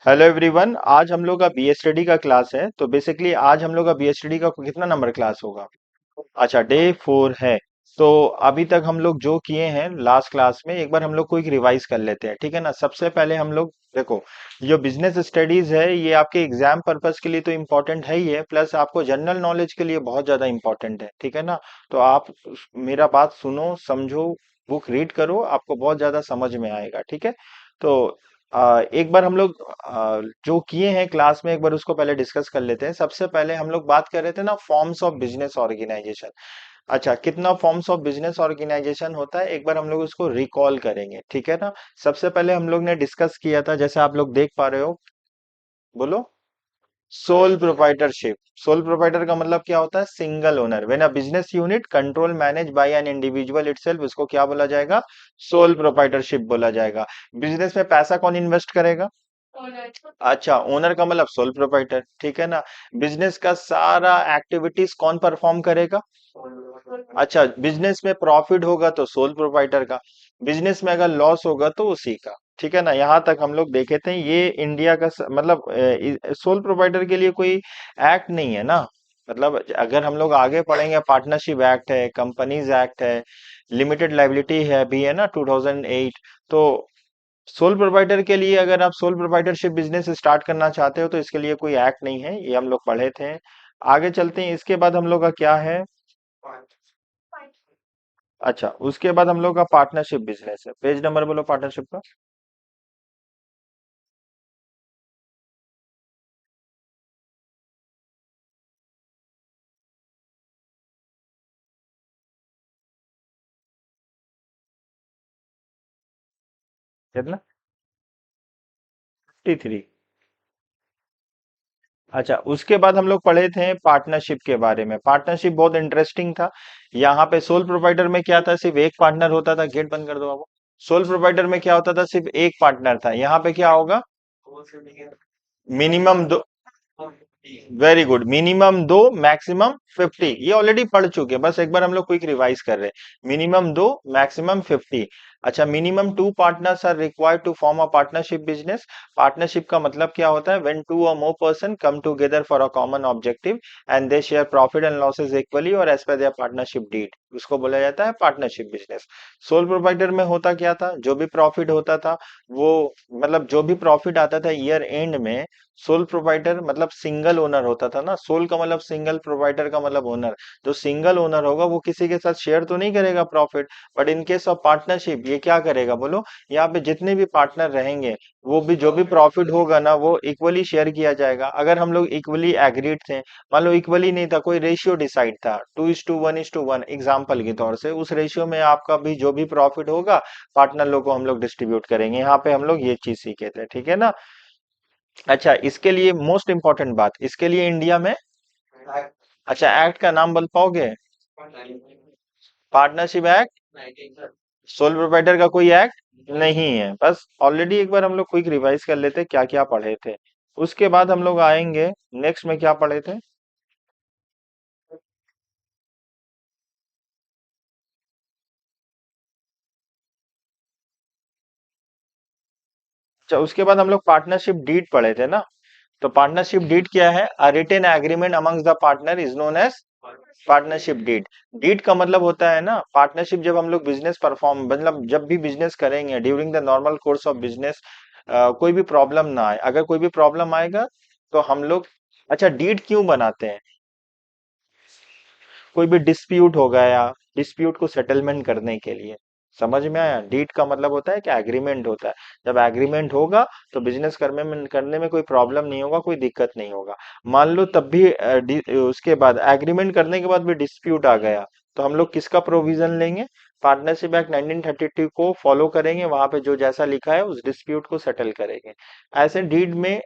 Hello everyone. आज हम लोग का बीएसटी का क्लास है। तो बेसिकली आज हम लोग का बीएसटी का कितना नंबर क्लास होगा? अच्छा, डे 4 है। तो अभी तक हम लोग जो किए हैं लास्ट क्लास में, एक बार हम लोग क्विक रिवाइज कर लेते हैं, ठीक है ना। सबसे पहले हम लोग देखो, जो बिजनेस स्टडीज है ये आपके एग्जाम पर्पस के लिए तो इम्पोर्टेंट है ही है, प्लस आपको जनरल नॉलेज के लिए बहुत ज्यादा इम्पोर्टेंट है, ठीक है ना। तो आप मेरा बात सुनो, समझो, बुक रीड करो, आपको बहुत ज्यादा समझ में आएगा, ठीक है। तो एक बार हम लोग जो किए हैं क्लास में, एक बार उसको पहले डिस्कस कर लेते हैं। सबसे पहले हम लोग बात कर रहे थे ना, फॉर्म्स ऑफ बिजनेस ऑर्गेनाइजेशन। अच्छा, कितना फॉर्म्स ऑफ बिजनेस ऑर्गेनाइजेशन होता है, एक बार हम लोग उसको रिकॉल करेंगे, ठीक है ना। सबसे पहले हम लोग ने डिस्कस किया था, जैसे आप लोग देख पा रहे हो, बोलो। Sole proprietorship. सोल प्रोप्राइटर का मतलब क्या होता है? Single owner. When a business unit control manage by an individual itself, इसको क्या बोला जाएगा? सोल प्रोप्राइटरशिप बोला जाएगा। बिजनेस में पैसा कौन इन्वेस्ट करेगा? अच्छा, ओनर का मतलब सोल प्रोप्राइटर, ठीक है ना। बिजनेस का सारा एक्टिविटीज कौन परफॉर्म करेगा? अच्छा, बिजनेस में प्रॉफिट होगा तो सोल प्रोप्राइटर का, बिजनेस में अगर लॉस होगा तो उसी का, ठीक है ना। यहाँ तक हम लोग देखे थे। ये इंडिया का मतलब सोल प्रोप्राइटर के लिए कोई एक्ट नहीं है ना। मतलब अगर हम लोग आगे पढ़ेंगे, पार्टनरशिप एक्ट है, कंपनीज एक्ट है, लिमिटेड लाइबिलिटी है भी है ना, 2008। तो सोल प्रोप्राइटर के लिए, अगर आप सोल प्रोप्राइटरशिप बिजनेस स्टार्ट करना चाहते हो तो इसके लिए कोई एक्ट नहीं है, ये हम लोग पढ़े थे। आगे चलते हैं, इसके बाद हम लोग का क्या है? अच्छा, उसके बाद हम लोग का पार्टनरशिप बिजनेस है। पेज नंबर बोलो पार्टनरशिप का। कितना? 53। अच्छा, उसके बाद हम लोग पढ़े थे पार्टनरशिप के बारे में। पार्टनरशिप बहुत इंटरेस्टिंग था। यहाँ पे सोल प्रोवाइडर में क्या था? सिर्फ एक पार्टनर होता था। गेट बंद कर दो आप। सोल प्रोवाइडर में क्या होता था? सिर्फ एक पार्टनर था। यहाँ पे क्या होगा? मिनिमम दो। Very good. मिनिमम दो, मैक्सिमम 50। ये ऑलरेडी पढ़ चुके हैं, बस एक बार हम लोग क्विक रिवाइज कर रहे हैं। मिनिमम दो, मैक्सिमम 50। अच्छा, minimum two partners are required to form a partnership business. Partnership का मतलब क्या होता है? व्हेन टू और more person come together for a common objective and they share profit and losses equally और as per their partnership deed, उसको बोला जाता है पार्टनरशिप बिजनेस। सोल प्रोवाइडर में होता क्या था? जो भी प्रॉफिट होता था वो, मतलब जो भी प्रॉफिट आता था ईयर एंड में, सोल प्रोवाइडर मतलब सिंगल ओनर होता था ना। सोल का मतलब सिंगल, प्रोवाइडर का मतलब ओनर। जो सिंगल ओनर होगा वो किसी के साथ शेयर तो नहीं करेगा profit, but in case of partnership ये क्या करेगा बोलो? यहाँ पे जितने भी पार्टनर रहेंगे, वो भी जो भी प्रॉफिट होगा ना वो इक्वली शेयर किया जाएगा। अगर हम लोग इक्वली एग्रीड थे, मान लो इक्वली नहीं था, कोई रेशियो डिसाइड था 2:1:1, एग्जाम्पल के तौर से, उस रेशियो में आपका भी जो भी प्रॉफिट होगा, पार्टनर लोग को हम लोग डिस्ट्रीब्यूट करेंगे। यहाँ पे हम लोग ये चीज सीखे थे, ठीक है ना। अच्छा, इसके लिए मोस्ट इंपॉर्टेंट बात, इसके लिए इंडिया में, अच्छा एक्ट का नाम बोल पाओगे? Partnership act. सोल प्रोवाइडर का कोई एक्ट नहीं है। बस ऑलरेडी एक बार हम लोग क्विक रिवाइज कर लेते क्या क्या पढ़े थे। उसके बाद हम लोग आएंगे नेक्स्ट में, क्या पढ़े थे? अच्छा, उसके बाद हम लोग पार्टनरशिप डीड पढ़े थे ना। तो पार्टनरशिप डीड क्या है? A written agreement amongst the partner is known as partnership deed. Deed का मतलब होता है ना पार्टनरशिप। जब हम लोग बिजनेस परफॉर्म, मतलब जब भी बिजनेस करेंगे during the normal course of business, कोई भी प्रॉब्लम ना आए। अगर कोई भी प्रॉब्लम आएगा तो हम लोग, अच्छा डीड क्यों बनाते हैं? कोई भी डिस्प्यूट हो गया, डिस्प्यूट को सेटलमेंट करने के लिए। समझ में आया? डीड का मतलब होता है कि एग्रीमेंट होता है। जब एग्रीमेंट होगा तो बिजनेस करने में कोई प्रॉब्लम नहीं होगा, कोई दिक्कत नहीं होगा। मान लो तब भी उसके बाद एग्रीमेंट करने के बाद भी डिस्प्यूट आ गया, तो हम लोग किसका प्रोविजन लेंगे? पार्टनरशिप एक्ट 1932 को फॉलो करेंगे, वहां पे जो जैसा लिखा है उस डिस्प्यूट को सेटल करेंगे। ऐसे डीड में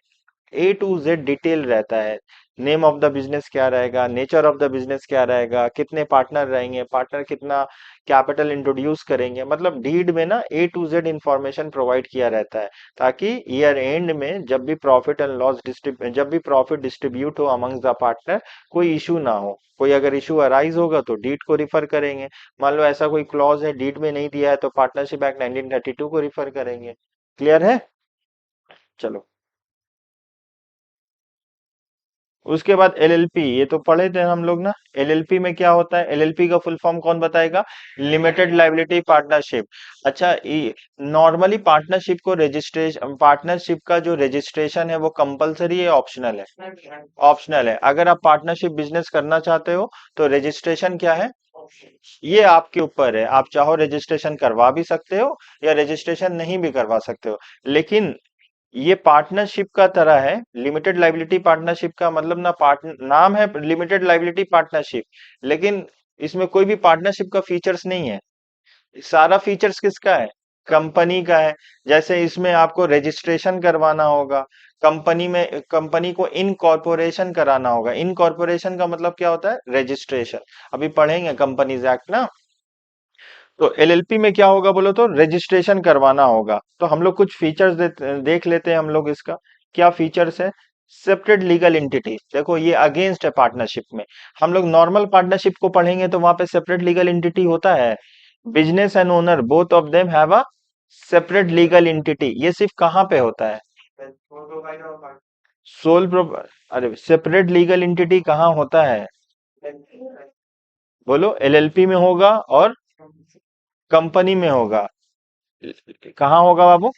A to Z डिटेल रहता है। नेम ऑफ द बिजनेस क्या रहेगा, नेचर ऑफ द बिजनेस क्या रहेगा, कितने पार्टनर रहेंगे, पार्टनर कितना कैपिटल इंट्रोड्यूस करेंगे, मतलब डीड में ना A to Z information provide किया रहता है, ताकि ईयर एंड में जब भी प्रॉफिट एंड लॉस जब भी प्रॉफिट डिस्ट्रीब्यूट हो अमंग्स द पार्टनर, कोई इशू ना हो। कोई अगर इशू अराइज होगा तो डीड को रिफर करेंगे। मान लो ऐसा कोई क्लॉज है डीड में नहीं दिया है तो पार्टनरशिप एक्ट 1932 को रिफर करेंगे। क्लियर है? चलो। उसके बाद एलएलपी, ये तो पढ़े थे हम लोग ना। एलएलपी में क्या होता है? एलएलपी का फुल फॉर्म कौन बताएगा? Limited liability partnership. अच्छा, नॉर्मली पार्टनरशिप को रजिस्ट्रेशन, पार्टनरशिप का जो रजिस्ट्रेशन है वो कंपलसरी है, ऑप्शनल है? ऑप्शनल है। अगर आप पार्टनरशिप बिजनेस करना चाहते हो तो रजिस्ट्रेशन क्या है? ये आपके ऊपर है, आप चाहो रजिस्ट्रेशन करवा भी सकते हो या रजिस्ट्रेशन नहीं भी करवा सकते हो। लेकिन ये पार्टनरशिप का तरह है। लिमिटेड लाइबिलिटी पार्टनरशिप का मतलब ना, पार्ट नाम है लिमिटेड लाइबिलिटी पार्टनरशिप, लेकिन इसमें कोई भी पार्टनरशिप का फीचर्स नहीं है। सारा फीचर्स किसका है? कंपनी का है। जैसे इसमें आपको रजिस्ट्रेशन करवाना होगा, कंपनी में कंपनी को इनकॉर्पोरेशन कराना होगा। इनकॉर्पोरेशन का मतलब क्या होता है? रजिस्ट्रेशन। अभी पढ़ेंगे कंपनीज एक्ट ना। तो एलएलपी में क्या होगा बोलो तो? रजिस्ट्रेशन करवाना होगा। तो हम लोग कुछ फीचर्स देख लेते हैं हम लोग इसका। क्या फीचर्स है? Separate legal entity. देखो ये अगेंस्ट है पार्टनरशिप में। हम लोग नॉर्मल पार्टनरशिप को पढ़ेंगे तो वहां पे सेपरेट लीगल एंटिटी होता है। Business and owner both of them have a separate legal entity. ये सिर्फ कहाँ पे होता है? सोल प्रो अरे, सेपरेट लीगल एंटिटी कहाँ होता है? बोलो। एलएलपी में होगा और कंपनी में होगा। कहाँ होगा बाबू?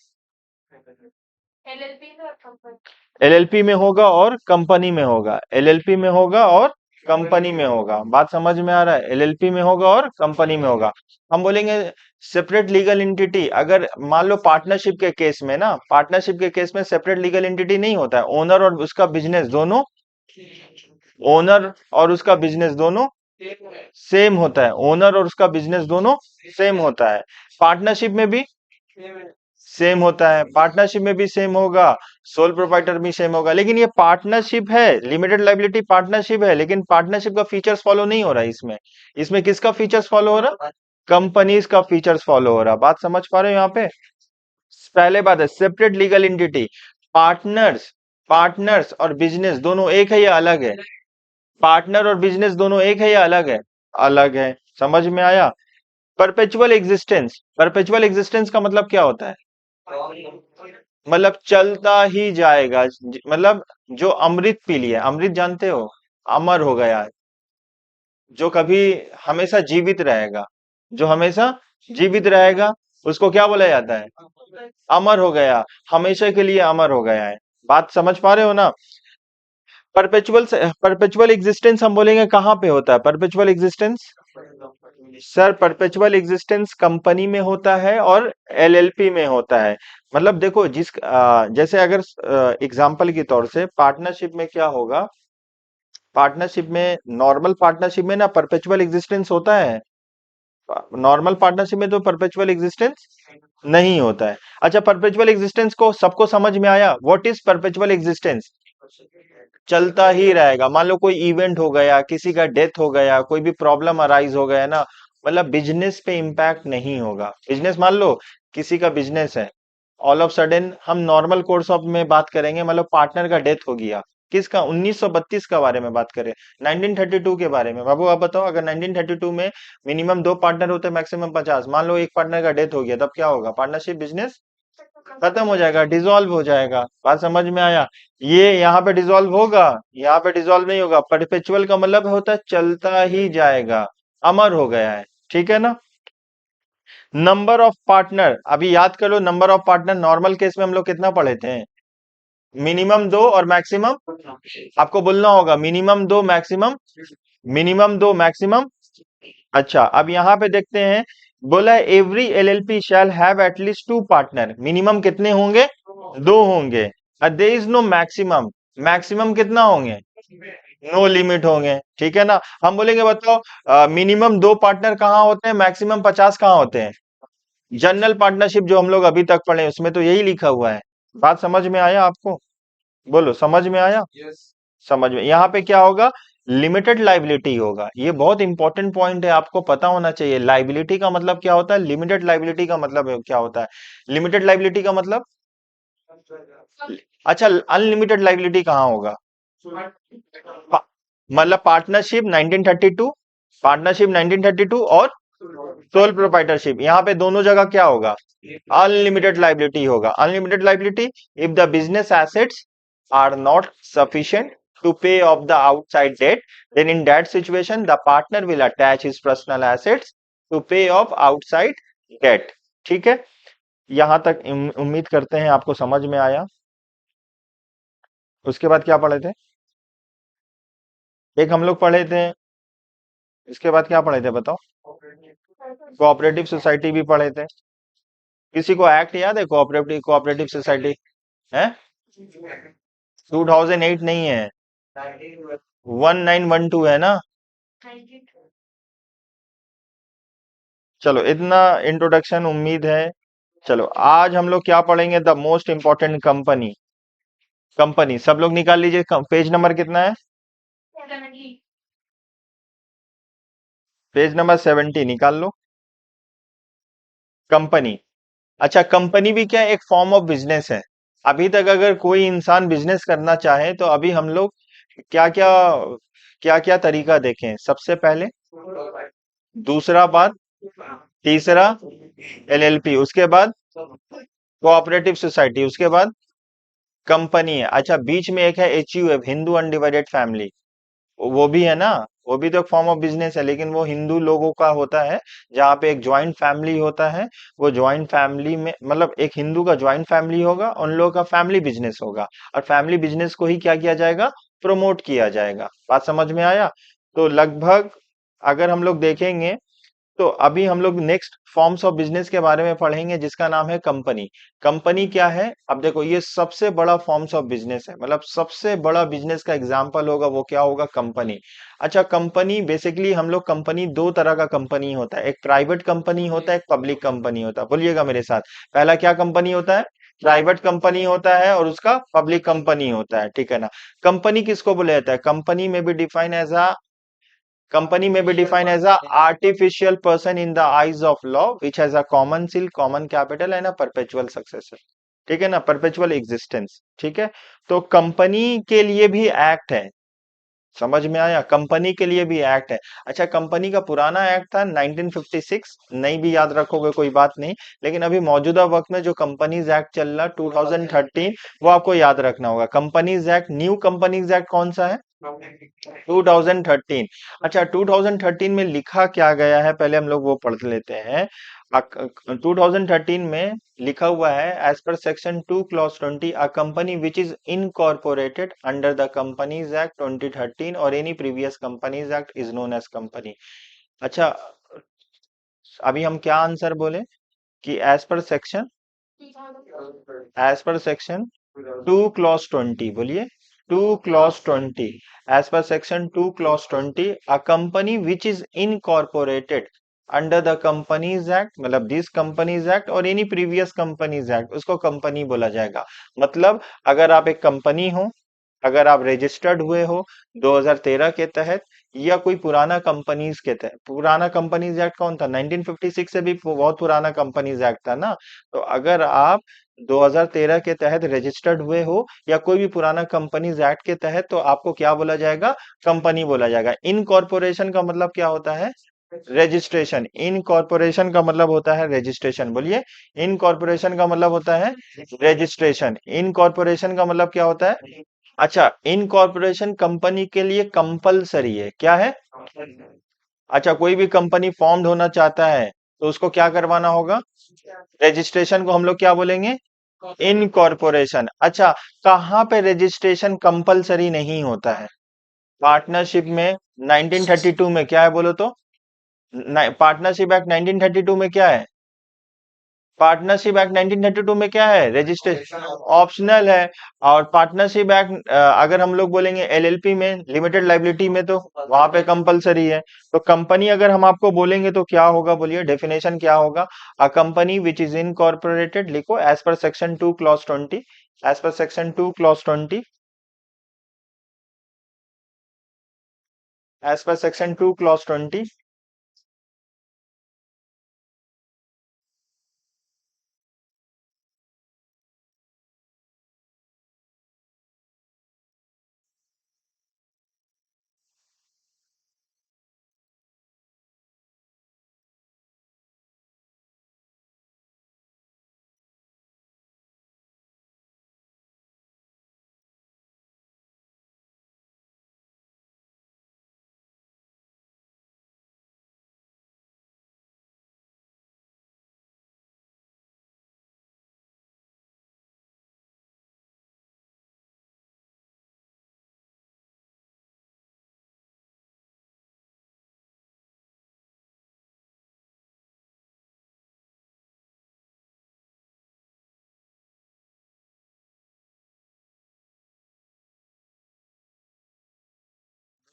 एलएलपी में होगा और कंपनी में होगा। एलएलपी में होगा और कंपनी में होगा। बात समझ में आ रहा है? एलएलपी में होगा और कंपनी में होगा। हम बोलेंगे सेपरेट लीगल एंटिटी। अगर मान लो पार्टनरशिप के केस में ना, पार्टनरशिप के केस में सेपरेट लीगल एंटिटी नहीं होता है। ओनर और उसका बिजनेस दोनों, ओनर और उसका बिजनेस दोनों सेम होता है। ओनर और उसका बिजनेस दोनों सेम होता है। पार्टनरशिप में भी सेम होता है। पार्टनरशिप में भी सेम होगा, सोल प्रोप्राइटर भी सेम होगा। लेकिन ये पार्टनरशिप है, लिमिटेड लाइबिलिटी पार्टनरशिप है, लेकिन पार्टनरशिप का फीचर्स फॉलो नहीं हो रहा है इसमें। इसमें किसका फीचर्स फॉलो हो रहा? कंपनीज का फीचर्स फॉलो हो रहा। बात समझ पा रहे हो यहाँ पे? पहले बात है separate legal entity. Partners, partners और बिजनेस दोनों एक है या अलग है? पार्टनर और बिजनेस दोनों एक है या अलग है? अलग है। समझ में आया? Perpetual existence. परपेचुअल एग्जिस्टेंस का मतलब क्या होता है? मतलब चलता ही जाएगा। मतलब जो अमृत पी लिया, अमृत जानते हो? अमर हो गया, जो कभी हमेशा जीवित रहेगा। जो हमेशा जीवित रहेगा उसको क्या बोला जाता है? अमर हो गया, हमेशा के लिए अमर हो गया है। बात समझ पा रहे हो ना? परपेचुअल, परपेचुअल एग्जिस्टेंस हम बोलेंगे कहाँ पे होता है perpetual existence? Sir perpetual existence company में होता है और एलएलपी में होता है। मतलब देखो, जैसे अगर एग्जांपल के तौर से पार्टनरशिप में क्या होगा? पार्टनरशिप में, नॉर्मल पार्टनरशिप में ना परपेचुअल एग्जिस्टेंस होता है। नॉर्मल पार्टनरशिप में तो परपेचुअल एग्जिस्टेंस नहीं होता है। अच्छा, परपेचुअल एग्जिस्टेंस को सबको समझ में आया? What is perpetual existence? चलता ही रहेगा। मान लो कोई इवेंट हो गया, किसी का डेथ हो गया, कोई भी प्रॉब्लम अराइज हो गया ना, मतलब बिजनेस पे इम्पैक्ट नहीं होगा। बिजनेस, मान लो किसी का बिजनेस है, ऑल ऑफ सडन, हम नॉर्मल कोर्स ऑफ में बात करेंगे, मतलब पार्टनर का डेथ हो गया। किसका? 1932 का बारे में बात करें, 1932 के बारे में। बाबू आप बताओ, अगर 1932 में मिनिमम 2 पार्टनर होते, मैक्सिमम 50, मान लो एक पार्टनर का डेथ हो गया, तब क्या होगा? पार्टनरशिप बिजनेस खत्म हो जाएगा, डिसॉल्व हो जाएगा। बात समझ में आया? ये यहाँ पे डिसॉल्व होगा, यहाँ पे डिसॉल्व नहीं होगा। परपेचुअल का मतलब होता है चलता ही जाएगा, अमर हो गया है। ठीक है ना? नंबर ऑफ पार्टनर, अभी याद कर लो, number of partner normal case में हम लोग कितना पढ़े थे? मिनिमम 2 और मैक्सिमम, आपको बोलना होगा मिनिमम 2 मैक्सिमम, मिनिमम 2 मैक्सिमम। अच्छा, अब यहाँ पे देखते हैं, बोला है every LLP shall have at least 2 partner. Minimum कितने होंगे? 2 होंगे। There is no maximum. Maximum कितना होंगे? नो लिमिट होंगे। ठीक है ना? हम बोलेंगे बताओ मिनिमम 2 पार्टनर कहाँ होते हैं, मैक्सिमम 50 कहाँ होते हैं? जनरल पार्टनरशिप जो हम लोग अभी तक पढ़े उसमें तो यही लिखा हुआ है। बात समझ में आया आपको? बोलो, समझ में आया? समझ में। यहाँ पे क्या होगा? लिमिटेड लाइबिलिटी होगा। ये बहुत इंपॉर्टेंट पॉइंट है, आपको पता होना चाहिए। लाइबिलिटी का मतलब क्या होता है, लिमिटेड लाइबिलिटी का मतलब क्या होता है? लिमिटेड लाइबिलिटी का मतलब, अच्छा, अनलिमिटेड लाइबिलिटी कहाँ होगा? पा- मतलब पार्टनरशिप 1932, पार्टनरशिप 1932 और सोल प्रोप्राइटरशिप, यहाँ पे दोनों जगह क्या होगा? अनलिमिटेड लाइबिलिटी होगा। Unlimited liability if the business assets are not sufficient to pay off the outside debt, then in that situation the partner will attach his personal assets to pay off outside debt. ठीक है, यहां तक उम्मीद करते हैं आपको समझ में आया। उसके बाद क्या पढ़े थे? एक हम लोग पढ़े थे, इसके बाद क्या पढ़े थे बताओ? कोऑपरेटिव सोसाइटी भी पढ़े थे। किसी को एक्ट याद है कोऑपरेटिव कोऑपरेटिव सोसाइटी? है 2008 नहीं है, 1912 है ना। चलो इतना इंट्रोडक्शन उम्मीद है। चलो आज हम लोग क्या पढ़ेंगे? The most important company. Company सब लोग निकाल लीजिए, पेज नंबर कितना है? पेज नंबर 70 निकाल लो। कंपनी, अच्छा कंपनी भी क्या एक फॉर्म ऑफ बिजनेस है। अभी तक अगर कोई इंसान बिजनेस करना चाहे तो अभी हम लोग क्या क्या क्या क्या तरीका देखें? सबसे पहले, दूसरा बात, तीसरा एलएलपी, उसके बाद कोऑपरेटिव सोसाइटी, उसके बाद कंपनी है। अच्छा बीच में एक है HUF, हिंदू अनडिवाइडेड फैमिली, वो भी है ना, वो भी तो एक फॉर्म ऑफ बिजनेस है, लेकिन वो हिंदू लोगों का होता है, जहाँ पे एक ज्वाइंट फैमिली होता है। वो ज्वाइंट फैमिली में मतलब एक हिंदू का ज्वाइंट फैमिली होगा, उन लोगों का फैमिली बिजनेस होगा, और फैमिली बिजनेस को ही क्या किया जाएगा? प्रमोट किया जाएगा। बात समझ में आया? तो लगभग अगर हम लोग देखेंगे तो अभी हम लोग नेक्स्ट फॉर्म्स ऑफ बिजनेस के बारे में पढ़ेंगे, जिसका नाम है कंपनी। कंपनी क्या है? अब देखो ये सबसे बड़ा फॉर्म्स ऑफ बिजनेस है, मतलब सबसे बड़ा बिजनेस का एग्जांपल होगा, वो क्या होगा? कंपनी। अच्छा कंपनी बेसिकली हम लोग कंपनी दो तरह का कंपनी होता है, एक प्राइवेट कंपनी होता है, एक पब्लिक कंपनी होता है। बोलिएगा मेरे साथ, पहला क्या कंपनी होता है? प्राइवेट कंपनी होता है, और उसका पब्लिक कंपनी होता है, ठीक है ना। कंपनी किसको बोला जाता है? कंपनी में भी define as a Company may be defined as a artificial person in the eyes of law which has a common seal, common capital and a perpetual successor। ठीक है ना, परपेचुअल एग्जिस्टेंस। ठीक है, तो कंपनी के लिए भी एक्ट है। समझ में आया? कंपनी के लिए भी एक्ट है। अच्छा कंपनी का पुराना एक्ट था 1956, नहीं भी याद रखोगे कोई बात नहीं, लेकिन अभी मौजूदा वक्त में जो कंपनीज एक्ट चल रहा 2013, वो आपको याद रखना होगा। Companies act, new companies act कौन सा है? 2013। अच्छा 2013 में लिखा क्या गया है, पहले हम लोग वो पढ़ लेते हैं। 2013 में लिखा हुआ है, as per section 2 clause 20, a company which is incorporated under the companies act 2013 और any previous companies act is known as company. अच्छा अभी हम क्या आंसर बोले कि एज पर सेक्शन 2 क्लॉज 20, बोलिए 2 clause 20, as per section 2 clause 20, a company which is incorporated under the companies act, मतलब this companies act और एनी प्रीवियस कंपनीज एक्ट, उसको कंपनी बोला जाएगा। मतलब अगर आप एक कंपनी हो, अगर आप रजिस्टर्ड हुए हो 2013 के तहत, या कोई पुराना कंपनीज के तहत, पुराना कंपनीज एक्ट कौन था? 1956 से भी बहुत पुराना कंपनीज एक्ट था ना। तो अगर आप 2013 के तहत रजिस्टर्ड हुए हो या कोई भी पुराना कंपनीज एक्ट के तहत, तो आपको क्या बोला जाएगा? कंपनी बोला जाएगा। इनकॉर्पोरेशन का मतलब क्या होता है? रजिस्ट्रेशन। इनकॉर्पोरेशन का मतलब होता है रजिस्ट्रेशन, बोलिए। इनकॉर्पोरेशन का मतलब होता है रजिस्ट्रेशन। इनकॉर्पोरेशन का मतलब क्या होता है? अच्छा इनकॉर्पोरेशन कंपनी के लिए कंपलसरी है, क्या है? अच्छा कोई भी कंपनी फॉर्म्ड होना चाहता है तो उसको क्या करवाना होगा? रजिस्ट्रेशन को हम लोग क्या बोलेंगे? इनकॉर्पोरेशन। अच्छा कहाँ पे रजिस्ट्रेशन कंपलसरी नहीं होता है? पार्टनरशिप में 1932 में क्या है बोलो तो? पार्टनरशिप एक्ट 1932 में क्या है? पार्टनरशिप एक्ट 1932 में क्या है? रजिस्ट्रेशन ऑप्शनल है। और पार्टनरशिप एक्ट अगर हम लोग बोलेंगे एलएलपी में, लिमिटेड लाइबिलिटी में, तो वहां पे कंपलसरी है। तो कंपनी अगर हम आपको बोलेंगे तो क्या होगा, बोलिए डेफिनेशन क्या होगा? A company which is incorporated, लिखो as per section 2 clause 20, as per section 2 clause 20, as per section 2 clause 20।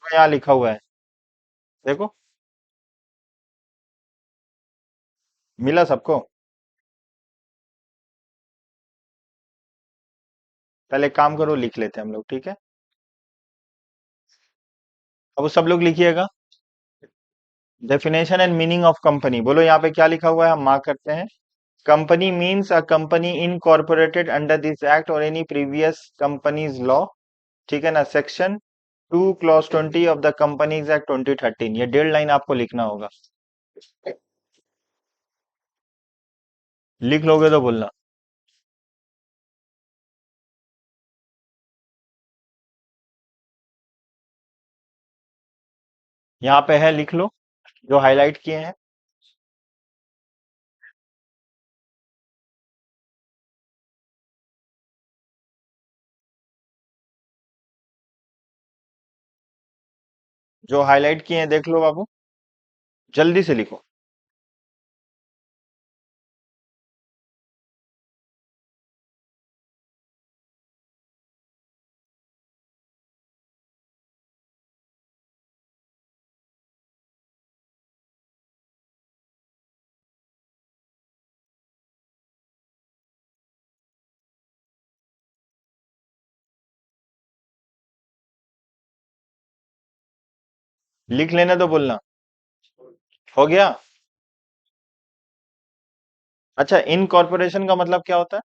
यहाँ लिखा हुआ है, देखो, मिला सबको। पहले एक काम करो, लिख लेते हैं हम लोग, ठीक है। अब वो सब लोग लिखिएगा। Definition and meaning of company, बोलो यहाँ पे क्या लिखा हुआ है, हम मार्क करते हैं। Company means a company incorporated under this act और एनी प्रीवियस कंपनीज लॉ, ठीक है ना। Section 2 clause 20 of the companies act 2013, ये 1.5 लाइन आपको लिखना होगा। लिख लोगे तो बोलना। यहाँ पे है, लिख लो जो हाईलाइट किए हैं। जो हाईलाइट किए हैं देख लो बाबू, जल्दी से लिखो। लिख लेने तो बोलना। हो गया। अच्छा, इनकॉर्पोरेशन का मतलब क्या होता है?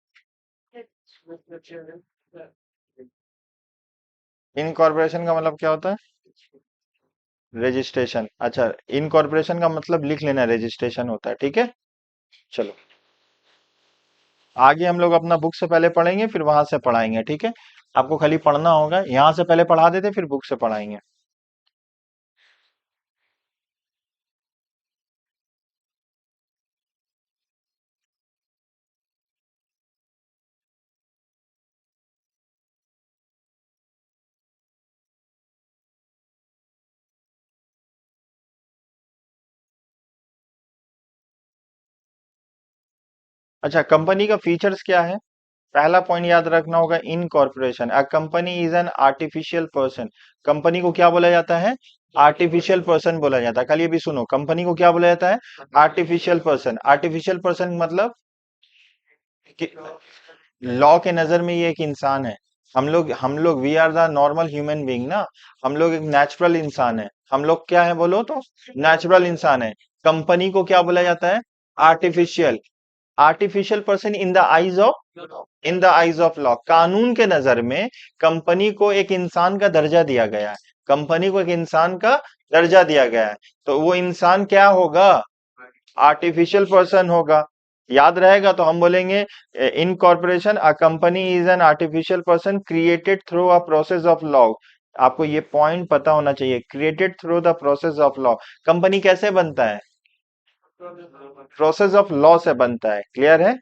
इनकॉर्पोरेशन का मतलब क्या होता है? रजिस्ट्रेशन। अच्छा, इनकॉर्पोरेशन का मतलब लिख लेना, रजिस्ट्रेशन होता है, ठीक है। चलो, आगे हम लोग अपना बुक से पहले पढ़ेंगे, फिर वहां से पढ़ाएंगे, ठीक है। आपको खाली पढ़ना होगा, यहाँ से पहले पढ़ा देते, फिर बुक से पढ़ाएंगे। अच्छा, कंपनी का फीचर्स क्या है? पहला पॉइंट याद रखना होगा, incorporation. A company is an artificial person. Company को क्या बोला जाता है? आर्टिफिशियल पर्सन बोला जाता है। खाली अभी सुनो, कंपनी को क्या बोला जाता है? Artificial person. आर्टिफिशियल पर्सन मतलब लॉ के नजर में ये एक इंसान है। हम लोग we are the normal human being ना। हम लोग एक नेचुरल इंसान है। हम लोग क्या है बोलो तो? नेचुरल इंसान है। कंपनी को क्या बोला जाता है? Artificial. Artificial person in the eyes of law, कानून के नजर में कंपनी को एक इंसान का दर्जा दिया गया है। कंपनी को एक इंसान का दर्जा दिया गया है। तो वो इंसान क्या होगा? आर्टिफिशियल पर्सन होगा। याद रहेगा तो हम बोलेंगे, इन corporation a company is an artificial person created through a process of law. आपको ये पॉइंट पता होना चाहिए, created through the process of law. Company कैसे बनता है? प्रोसेस ऑफ लॉ से बनता है। क्लियर है?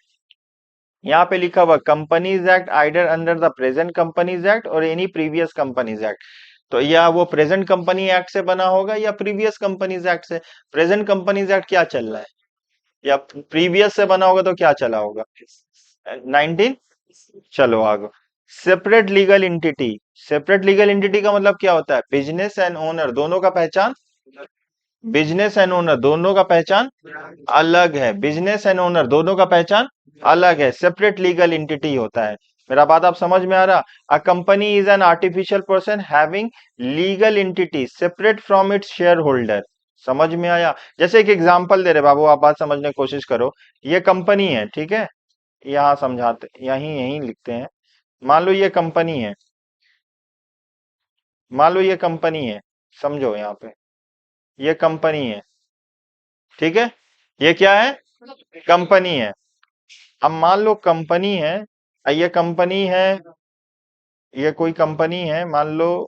यहाँ पे लिखा हुआ companies act आइडर under the present companies act और एनी प्रीवियस कंपनीज एक्ट। तो या वो प्रेजेंट कंपनी एक्ट से बना होगा या प्रीवियस कंपनीज एक्ट से। प्रेजेंट कंपनीज एक्ट क्या चल रहा है, या प्रीवियस से बना होगा तो क्या चला होगा? 19। चलो आगे। Separate legal entity. Separate legal entity का मतलब क्या होता है? बिजनेस एंड ओनर दोनों का पहचान, बिजनेस एंड ओनर दोनों का पहचान अलग है। बिजनेस एंड ओनर दोनों का पहचान अलग है, सेपरेट लीगल एंटिटी होता है। मेरा बात आप समझ में आ रहा? A company is an artificial person having legal entity separate from its share holder. समझ में आया? जैसे एक एग्जांपल दे रहे बाबू, आप बात समझने की कोशिश करो। ये कंपनी है, ठीक है। यहाँ समझाते, यहीं यहीं लिखते हैं। मान लो ये कंपनी है। मान लो ये कंपनी है। समझो यहाँ पे, ये कंपनी है, ठीक है। ये क्या है? कंपनी है। अब मान लो कंपनी है, ये कंपनी है, ये कोई कंपनी है मान लो।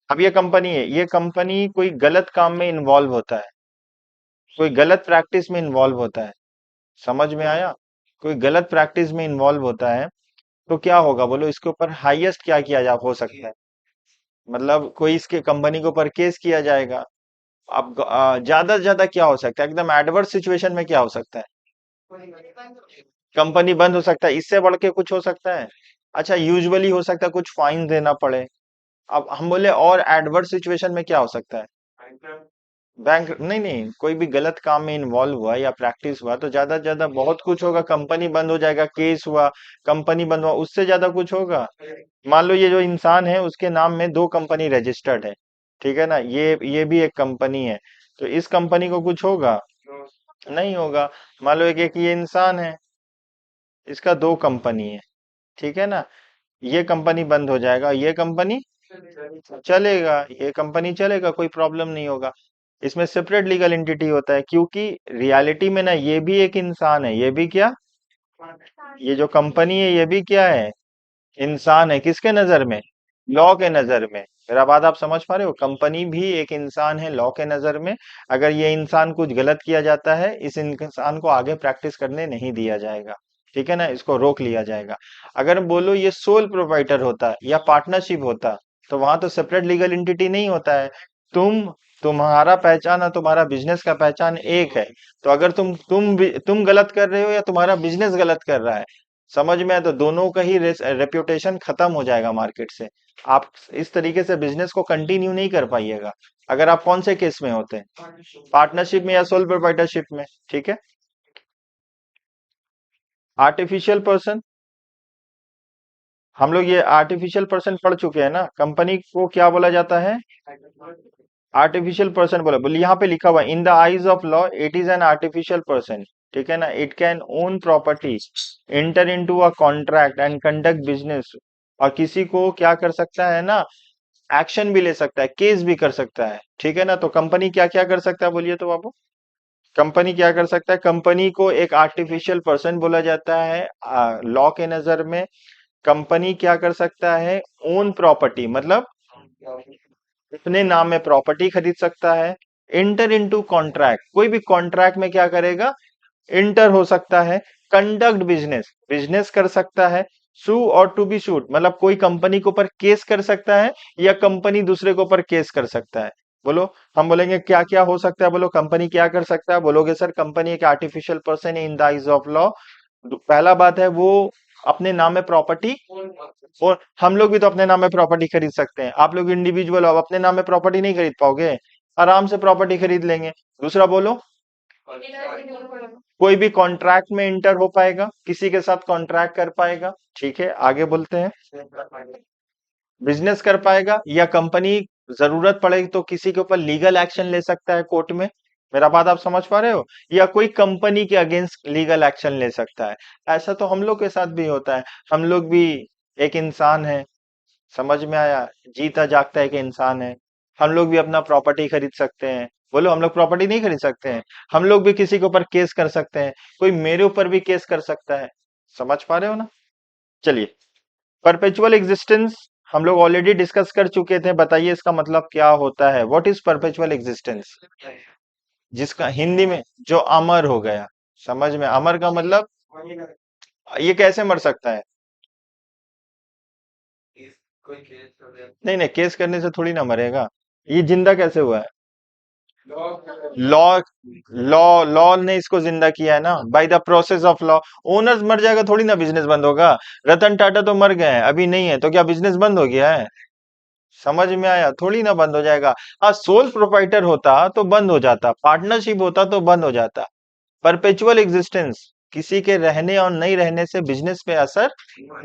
अब ये कंपनी है, ये कंपनी कोई गलत काम में इन्वॉल्व होता है, कोई गलत प्रैक्टिस में इन्वॉल्व होता है। समझ में आया? कोई गलत प्रैक्टिस में इन्वॉल्व होता है, तो क्या होगा बोलो? इसके ऊपर हाईएस्ट क्या किया जा हो सकता है? मतलब कोई इसके कंपनी के ऊपर केस किया जाएगा। अब ज्यादा से ज्यादा क्या हो सकता है? एकदम एडवर्स सिचुएशन में क्या हो सकता है? कंपनी बंद हो सकता है, इससे बढ़ के कुछ हो सकता है? अच्छा, यूजुअली हो सकता है कुछ फाइन देना पड़े। अब हम बोले और एडवर्स सिचुएशन में क्या हो सकता है? बैंक नहीं नहीं, कोई भी गलत काम में इन्वॉल्व हुआ या प्रैक्टिस हुआ तो ज्यादा से ज्यादा बहुत कुछ होगा, कंपनी बंद हो जाएगा, केस हुआ, कंपनी बंद हुआ, उससे ज्यादा कुछ होगा? मान लो ये जो इंसान है उसके नाम में दो कंपनी रजिस्टर्ड है, ठीक है ना, ये भी एक कंपनी है, तो इस कंपनी को कुछ होगा? नहीं होगा। मान लो एक एक ये इंसान है, इसका दो कंपनी है, ठीक है ना, ये कंपनी बंद हो जाएगा, ये कंपनी चलेगा, ये कंपनी चलेगा, कोई प्रॉब्लम नहीं होगा। इसमें सेपरेट लीगल एंटिटी होता है, क्योंकि रियलिटी में ना ये भी एक इंसान है, ये भी क्या, ये जो कंपनी है ये भी क्या है, इंसान है, किसके नजर में? लॉ के नजर में। मेरा बात आप समझ पा रहे हो, कंपनी भी एक इंसान है लॉ के नजर में। अगर ये इंसान कुछ गलत किया जाता है, इस इंसान को आगे प्रैक्टिस करने नहीं दिया जाएगा, ठीक है ना, इसको रोक लिया जाएगा। अगर बोलो ये सोल प्रोप्राइटर होता या पार्टनरशिप होता, तो वहां तो सेपरेट लीगल एंटिटी नहीं होता है। तुम तुम्हारा पहचान और तुम्हारा बिजनेस का पहचान एक है। तो अगर तुम गलत कर रहे हो या तुम्हारा बिजनेस गलत कर रहा है, समझ में आए, तो दोनों का ही रेप्यूटेशन खत्म हो जाएगा मार्केट से। आप इस तरीके से बिजनेस को कंटिन्यू नहीं कर पाइएगा। अगर आप कौन से केस में होते हैं, पार्टनरशिप में या सोल प्रोप्राइटरशिप में, ठीक है। आर्टिफिशियल पर्सन, हम लोग ये आर्टिफिशियल पर्सन पढ़ चुके हैं ना, कंपनी को क्या बोला जाता है? आर्टिफिशियल पर्सन बोला, बोले यहाँ पे लिखा हुआ in the eyes of law it is an artificial person, ठीक है ना, it can own property, enter into a contract and conduct business. और किसी को क्या कर सकता है ना, एक्शन भी ले सकता है, केस भी कर सकता है, ठीक है ना। तो कंपनी क्या क्या कर सकता है बोलिए तो बाबू? कंपनी क्या कर सकता है? कंपनी को एक आर्टिफिशियल पर्सन बोला जाता है लॉ के नजर में। कंपनी क्या कर सकता है? ओन प्रॉपर्टी मतलब अपने नाम में प्रॉपर्टी खरीद सकता है। इंटर इनटू कॉन्ट्रैक्ट, कोई भी कॉन्ट्रैक्ट में क्या करेगा? इंटर हो सकता है। कंडक्ट बिजनेस, बिजनेस कर सकता है। सू और टू बी सूड मतलब कोई कंपनी के ऊपर केस कर सकता है या कंपनी दूसरे के ऊपर केस कर सकता है। बोलो, हम बोलेंगे क्या क्या हो सकता है, बोलो कंपनी क्या कर सकता है, बोलोगे सर कंपनी एक artificial person in the eyes of law. पहला बात है वो अपने नाम में प्रॉपर्टी, और हम लोग भी तो अपने नाम में प्रॉपर्टी खरीद सकते हैं। आप लोग इंडिविजुअल हो, आप अपने नाम में प्रॉपर्टी नहीं खरीद पाओगे, आराम से प्रॉपर्टी खरीद लेंगे। दूसरा बोलो, कोई भी कॉन्ट्रैक्ट में इंटर हो पाएगा, किसी के साथ कॉन्ट्रैक्ट कर पाएगा, ठीक है। आगे बोलते हैं, बिजनेस कर पाएगा या कंपनी जरूरत पड़ेगी तो किसी के ऊपर लीगल एक्शन ले सकता है कोर्ट में। मेरा बात आप समझ पा रहे हो? या कोई कंपनी के अगेंस्ट लीगल एक्शन ले सकता है। ऐसा तो हम लोग के साथ भी होता है, हम लोग भी एक इंसान है, समझ में आया, जीता जागता एक इंसान है। हम लोग भी अपना प्रॉपर्टी खरीद सकते हैं। बोलो, हम लोग प्रॉपर्टी नहीं खरीद सकते हैं? हम लोग भी किसी के ऊपर केस कर सकते हैं, कोई मेरे ऊपर भी केस कर सकता है। समझ पा रहे हो ना? चलिए, परपेचुअल एग्जिस्टेंस हम लोग ऑलरेडी डिस्कस कर चुके थे, बताइए इसका मतलब क्या होता है? What is perpetual existence? जिसका हिंदी में जो अमर हो गया। समझ में? अमर का मतलब ये कैसे मर सकता है? नहीं नहीं, केस करने से थोड़ी ना मरेगा, ये जिंदा कैसे हुआ है? लॉ लॉ लॉ ने इसको जिंदा किया है ना, by the process of law. Owners मर जाएगा थोड़ी ना बिजनेस बंद होगा। रतन टाटा तो मर गए हैं, अभी नहीं है, तो क्या बिजनेस बंद हो गया है? समझ में आया? थोड़ी ना बंद हो जाएगा। हाँ, सोल प्रोप्राइटर होता तो बंद हो जाता, पार्टनरशिप होता तो बंद हो जाता। परपेचुअल एग्जिस्टेंस, किसी के रहने और नहीं रहने से बिजनेस पे असर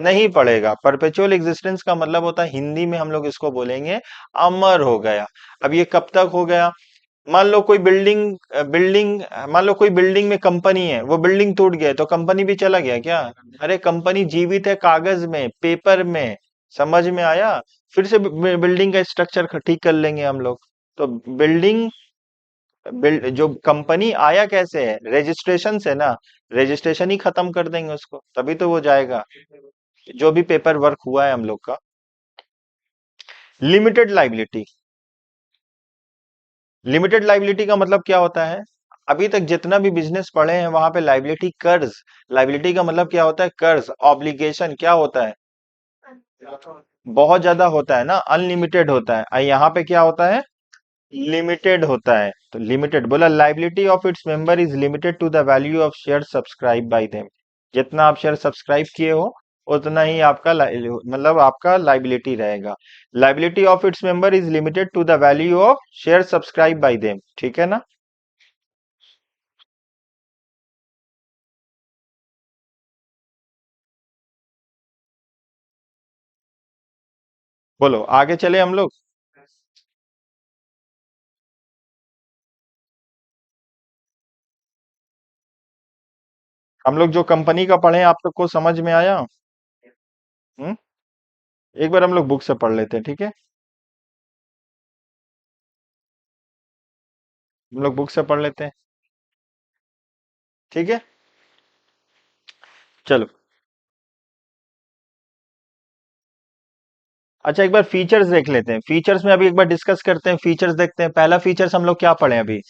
नहीं पड़ेगा। परपेचुअल एग्जिस्टेंस का मतलब होता है, हिंदी में हम लोग इसको बोलेंगे अमर हो गया। अब ये कब तक हो गया? मान लो कोई बिल्डिंग मान लो कोई बिल्डिंग में कंपनी है, वो बिल्डिंग टूट गया तो कंपनी भी चला गया क्या? अरे कंपनी जीवित है, कागज में, पेपर में। समझ में आया? फिर से बिल्डिंग का स्ट्रक्चर ठीक कर लेंगे हम लोग। तो जो कंपनी आया कैसे है? रजिस्ट्रेशन से ना, रजिस्ट्रेशन ही खत्म कर देंगे उसको, तभी तो वो जाएगा, जो भी पेपर वर्क हुआ है हम लोग का। लिमिटेड लाइबिलिटी, लिमिटेड लाइबिलिटी का मतलब क्या होता है? अभी तक जितना भी बिजनेस पढ़े हैं वहां पे लाइबिलिटी कर्ज, लाइबिलिटी का मतलब क्या होता है? कर्ज, ऑब्लिगेशन क्या होता है? बहुत ज्यादा होता है ना, अनलिमिटेड होता है। यहाँ पे क्या होता है? लिमिटेड होता है। तो लिमिटेड बोला, liability of its member is limited to the value of share subscribe by them. जितना आप शेयर सब्सक्राइब किए हो उतना ही आपका मतलब आपका लाइबिलिटी रहेगा। Liability of its member is limited to the value of share subscribe by them, ठीक है ना। बोलो आगे चले हम लोग। हम लोग जो कंपनी का पढ़े आप लोग को समझ में आया। हम्म। एक बार हम लोग बुक से पढ़ लेते हैं, ठीक है। हम लोग बुक से पढ़ लेते हैं, ठीक है। चलो। अच्छा एक बार फीचर्स देख लेते हैं, फीचर्स में अभी एक बार डिस्कस करते हैं, फीचर्स देखते हैं। पहला फीचर्स हम लोग क्या पढ़े अभी,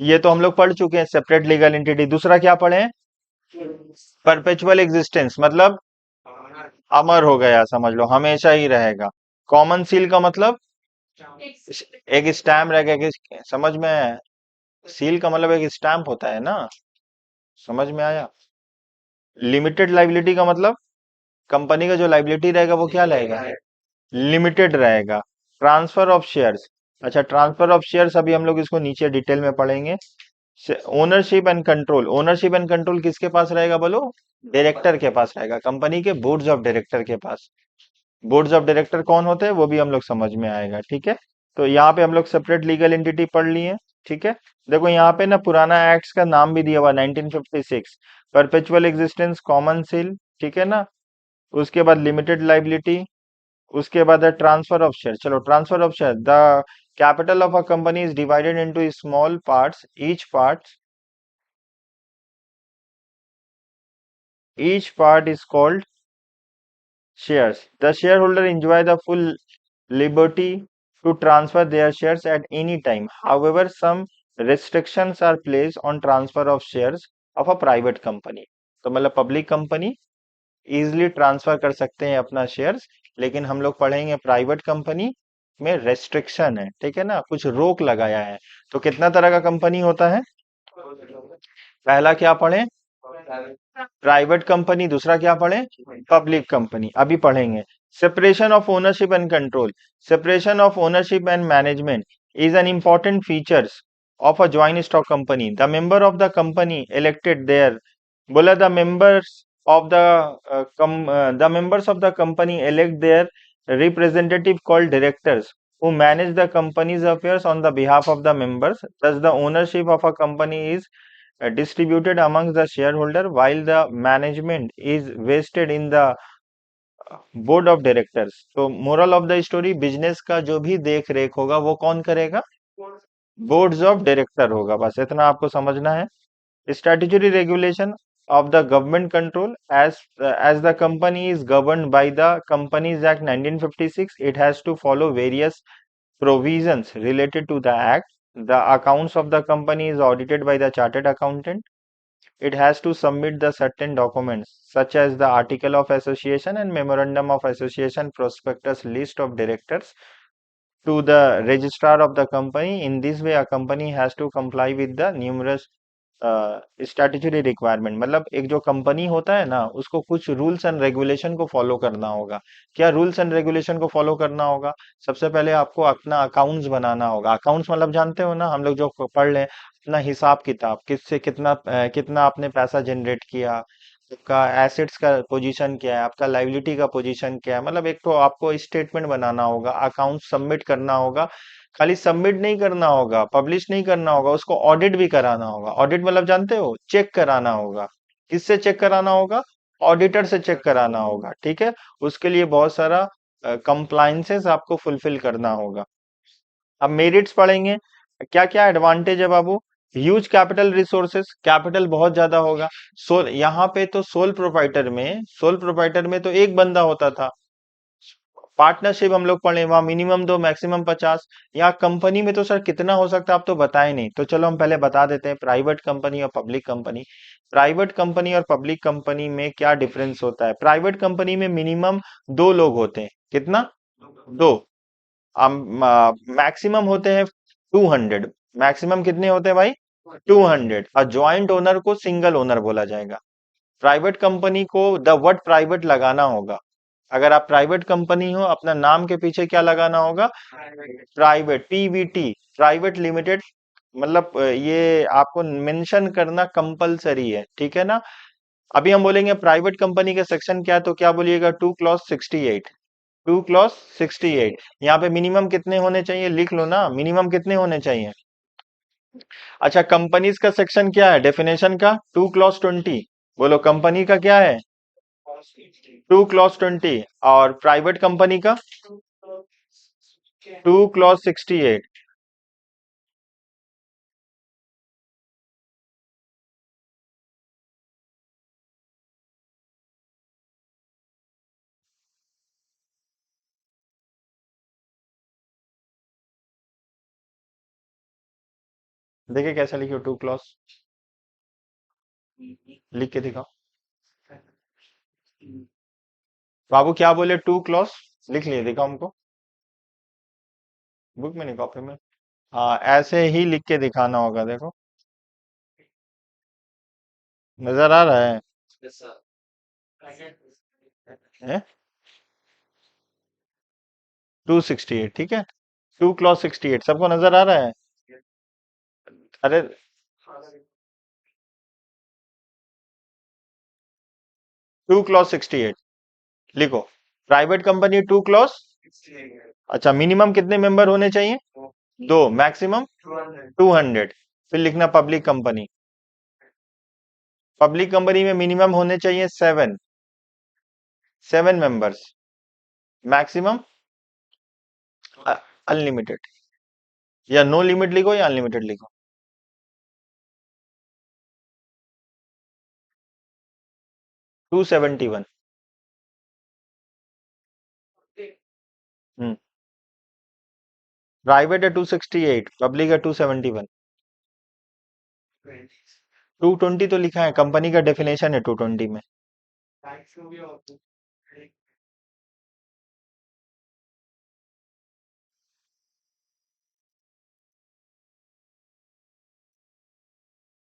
ये तो हम लोग पढ़ चुके हैं, सेपरेट लीगल एंटिटी। दूसरा क्या पढ़े हैं, परपेचुअल एग्जिस्टेंस, मतलब अमर हो गया, समझ लो हमेशा ही रहेगा। कॉमन सील का मतलब एक स्टैम्प रहेगा, समझ में आया? सील का मतलब एक स्टैम्प होता है ना, समझ में आया। लिमिटेड लाइबिलिटी का मतलब कंपनी का जो लाइबिलिटी रहेगा वो क्या रहेगा, लिमिटेड रहेगा। ट्रांसफर ऑफ शेयर्स, अच्छा ट्रांसफर ऑफ शेयर्स अभी हम लोग इसको नीचे डिटेल में पढ़ेंगे। Ownership and control, ownership and control किसके पास रहेगा बोलो, डायरेक्टर के पास रहेगा, कंपनी के बोर्ड्स ऑफ डायरेक्टर के पास। बोर्ड्स ऑफ डायरेक्टर कौन होते हैं वो भी हम लोग समझ में आएगा, ठीक है। तो यहाँ पे हम लोग सेपरेट लीगल एंटिटी पढ़ लिए, ठीक है। देखो यहाँ पे ना पुराना एक्ट्स का नाम भी दिया हुआ 1956, परपेचुअल एग्जिस्टेंस, कॉमन सील, ठीक है ना। उसके बाद लिमिटेड लाइबिलिटी, उसके बाद है ट्रांसफर ऑफ शेयर। चलो transfer of share, the capital of a company is divided into small parts, each part is called shares. The shareholder enjoy the full liberty to transfer their shares at any time. However, some restrictions are placed on transfer of shares of a private company. तो मतलब public company easily transfer कर सकते हैं अपना shares, लेकिन हम लोग पढ़ेंगे प्राइवेट कंपनी में रेस्ट्रिक्शन है, ठीक है ना, कुछ रोक लगाया है। तो कितना तरह का कंपनी होता है, पहला क्या पढ़े, प्राइवेट कंपनी, दूसरा क्या पढ़े, पब्लिक कंपनी। अभी पढ़ेंगे separation of ownership and control. Separation of ownership and management is an important features of a joint stock company. The member of the company elected there, बोला the members of the company elect their representative called directors who manage the company's affairs on the behalf of the members. Thus, the ownership of a company is distributed amongst the shareholder while the management is vested in the board of directors. तो moral of the story, business का जो भी देख रेख होगा वो कौन करेगा, बोर्ड्स ऑफ डायरेक्टर होगा, बस इतना आपको समझना है। Statutory regulation of the government control, as the company is governed by the Companies Act 1956, it has to follow various provisions related to the act. The accounts of the company is audited by the chartered accountant. It has to submit the certain documents such as the article of association and memorandum of association, prospectus, list of directors to the registrar of the company. In this way, a company has to comply with the numerous statutory requirement, मतलब एक जो company होता है ना उसको कुछ rules and regulation को follow करना होगा। क्या रूल्स एंड रेगुलेशन को फॉलो करना होगा, सबसे पहले आपको अपना अकाउंट्स बनाना होगा। अकाउंट्स मतलब जानते हो ना, हम लोग जो पढ़ लें अपना हिसाब किताब, किससे कितना कितना आपने पैसा जनरेट किया, आपका एसेट्स का पोजीशन क्या है, आपका लाइबिलिटी का पोजीशन क्या है, मतलब एक तो आपको स्टेटमेंट बनाना होगा, अकाउंट सबमिट करना होगा। खाली सबमिट नहीं करना होगा, पब्लिश नहीं करना होगा, उसको ऑडिट भी कराना होगा। ऑडिट मतलब जानते हो, चेक कराना होगा। किससे चेक कराना होगा, ऑडिटर से चेक कराना होगा, ठीक है। उसके लिए बहुत सारा कंप्लाइंसेस आपको फुलफिल करना होगा। अब मेरिट्स पढ़ेंगे, क्या क्या एडवांटेज है बाबू, ह्यूज कैपिटल रिसोर्सेस, कैपिटल बहुत ज्यादा होगा। यहाँ पे तो सोल प्रोपाइटर में तो एक बंदा होता था। पार्टनरशिप हम लोग पढ़े, वहां मिनिमम 2 मैक्सिमम 50। यहाँ कंपनी में तो सर कितना हो सकता है आप तो बताए नहीं, तो चलो हम पहले बता देते हैं प्राइवेट कंपनी और पब्लिक कंपनी। प्राइवेट कंपनी और पब्लिक कंपनी में क्या डिफरेंस होता है, प्राइवेट कंपनी में मिनिमम 2 लोग होते हैं, कितना, 2। मैक्सिमम होते हैं 200, मैक्सिमम कितने होते हैं भाई, 200। और ज्वाइंट ओनर को सिंगल ओनर बोला जाएगा। प्राइवेट कंपनी को द वर्ड प्राइवेट लगाना होगा। अगर आप प्राइवेट कंपनी हो, अपना नाम के पीछे क्या लगाना होगा? Private, Pvt, private limited. मतलब ये आपको मेंशन करना कंपलसरी है, ठीक है ना? अभी हम बोलेंगे प्राइवेट कंपनी का सेक्शन क्या है, तो क्या बोलिएगा? 2 clause 68। 2 clause 68। यहाँ पे मिनिमम कितने होने चाहिए, लिख लो ना, मिनिमम कितने होने चाहिए? अच्छा, कंपनीज का सेक्शन क्या है डेफिनेशन का? 2 clause 20। बोलो, कंपनी का क्या है? 2 clause 20। और प्राइवेट कंपनी का 2 clause 68। देखिए कैसे लिखियो 2 clause, लिख के दिखाओ। बाबू क्या बोले? 2 clause लिख लिए, दिखाओ हमको। बुक में नहीं, कॉपी में। हाँ, ऐसे ही लिख के दिखाना होगा, देखो। नजर आ रहा है? है 268, ठीक है। 2 clause 68 सबको नजर आ रहा है? अरे, 2 clause 68 लिखो। Private company 2 clause। अच्छा, मिनिमम कितने मेंबर होने चाहिए? दो, मैक्सिमम 200। फिर लिखना पब्लिक कंपनी। पब्लिक कंपनी में मिनिमम होने चाहिए 7 मेंबर्स। मैक्सिमम अनलिमिटेड, या नो लिमिट लिखो या अनलिमिटेड लिखो। 271। हम्म। प्राइवेट है 268, पब्लिक है 271। 220 तो लिखा है, कंपनी का डेफिनेशन है 220 में।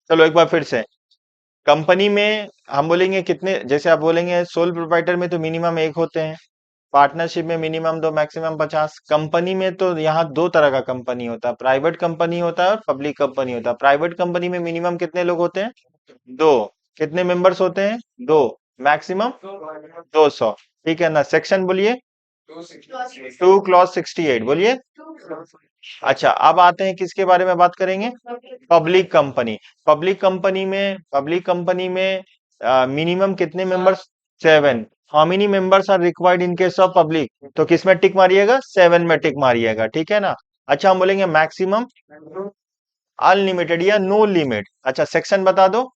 चलो एक बार फिर से। कंपनी में हम बोलेंगे कितने, जैसे आप बोलेंगे सोल प्रोप्राइटर में तो मिनिमम एक होते हैं, पार्टनरशिप में मिनिमम दो, मैक्सिमम 50। कंपनी में तो यहाँ दो तरह का कंपनी होता है, प्राइवेट कंपनी होता है और पब्लिक कंपनी होता है। प्राइवेट कंपनी में मिनिमम कितने लोग होते हैं? दो। कितने मेंबर्स होते हैं? दो। मैक्सिमम 200। ठीक है ना? सेक्शन बोलिए। 2 clause 68 बोलिए। अच्छा, अब आते हैं किसके बारे में बात करेंगे? Public company. पब्लिक कंपनी में मिनिमम कितने members? 7। How many members are required in case of public? तो किस में टिक मारिएगा? 7 में टिक मारिएगा, ठीक है ना? अच्छा, हम बोलेंगे मैक्सिमम अनलिमिटेड या नो लिमिट। अच्छा, सेक्शन बता दो।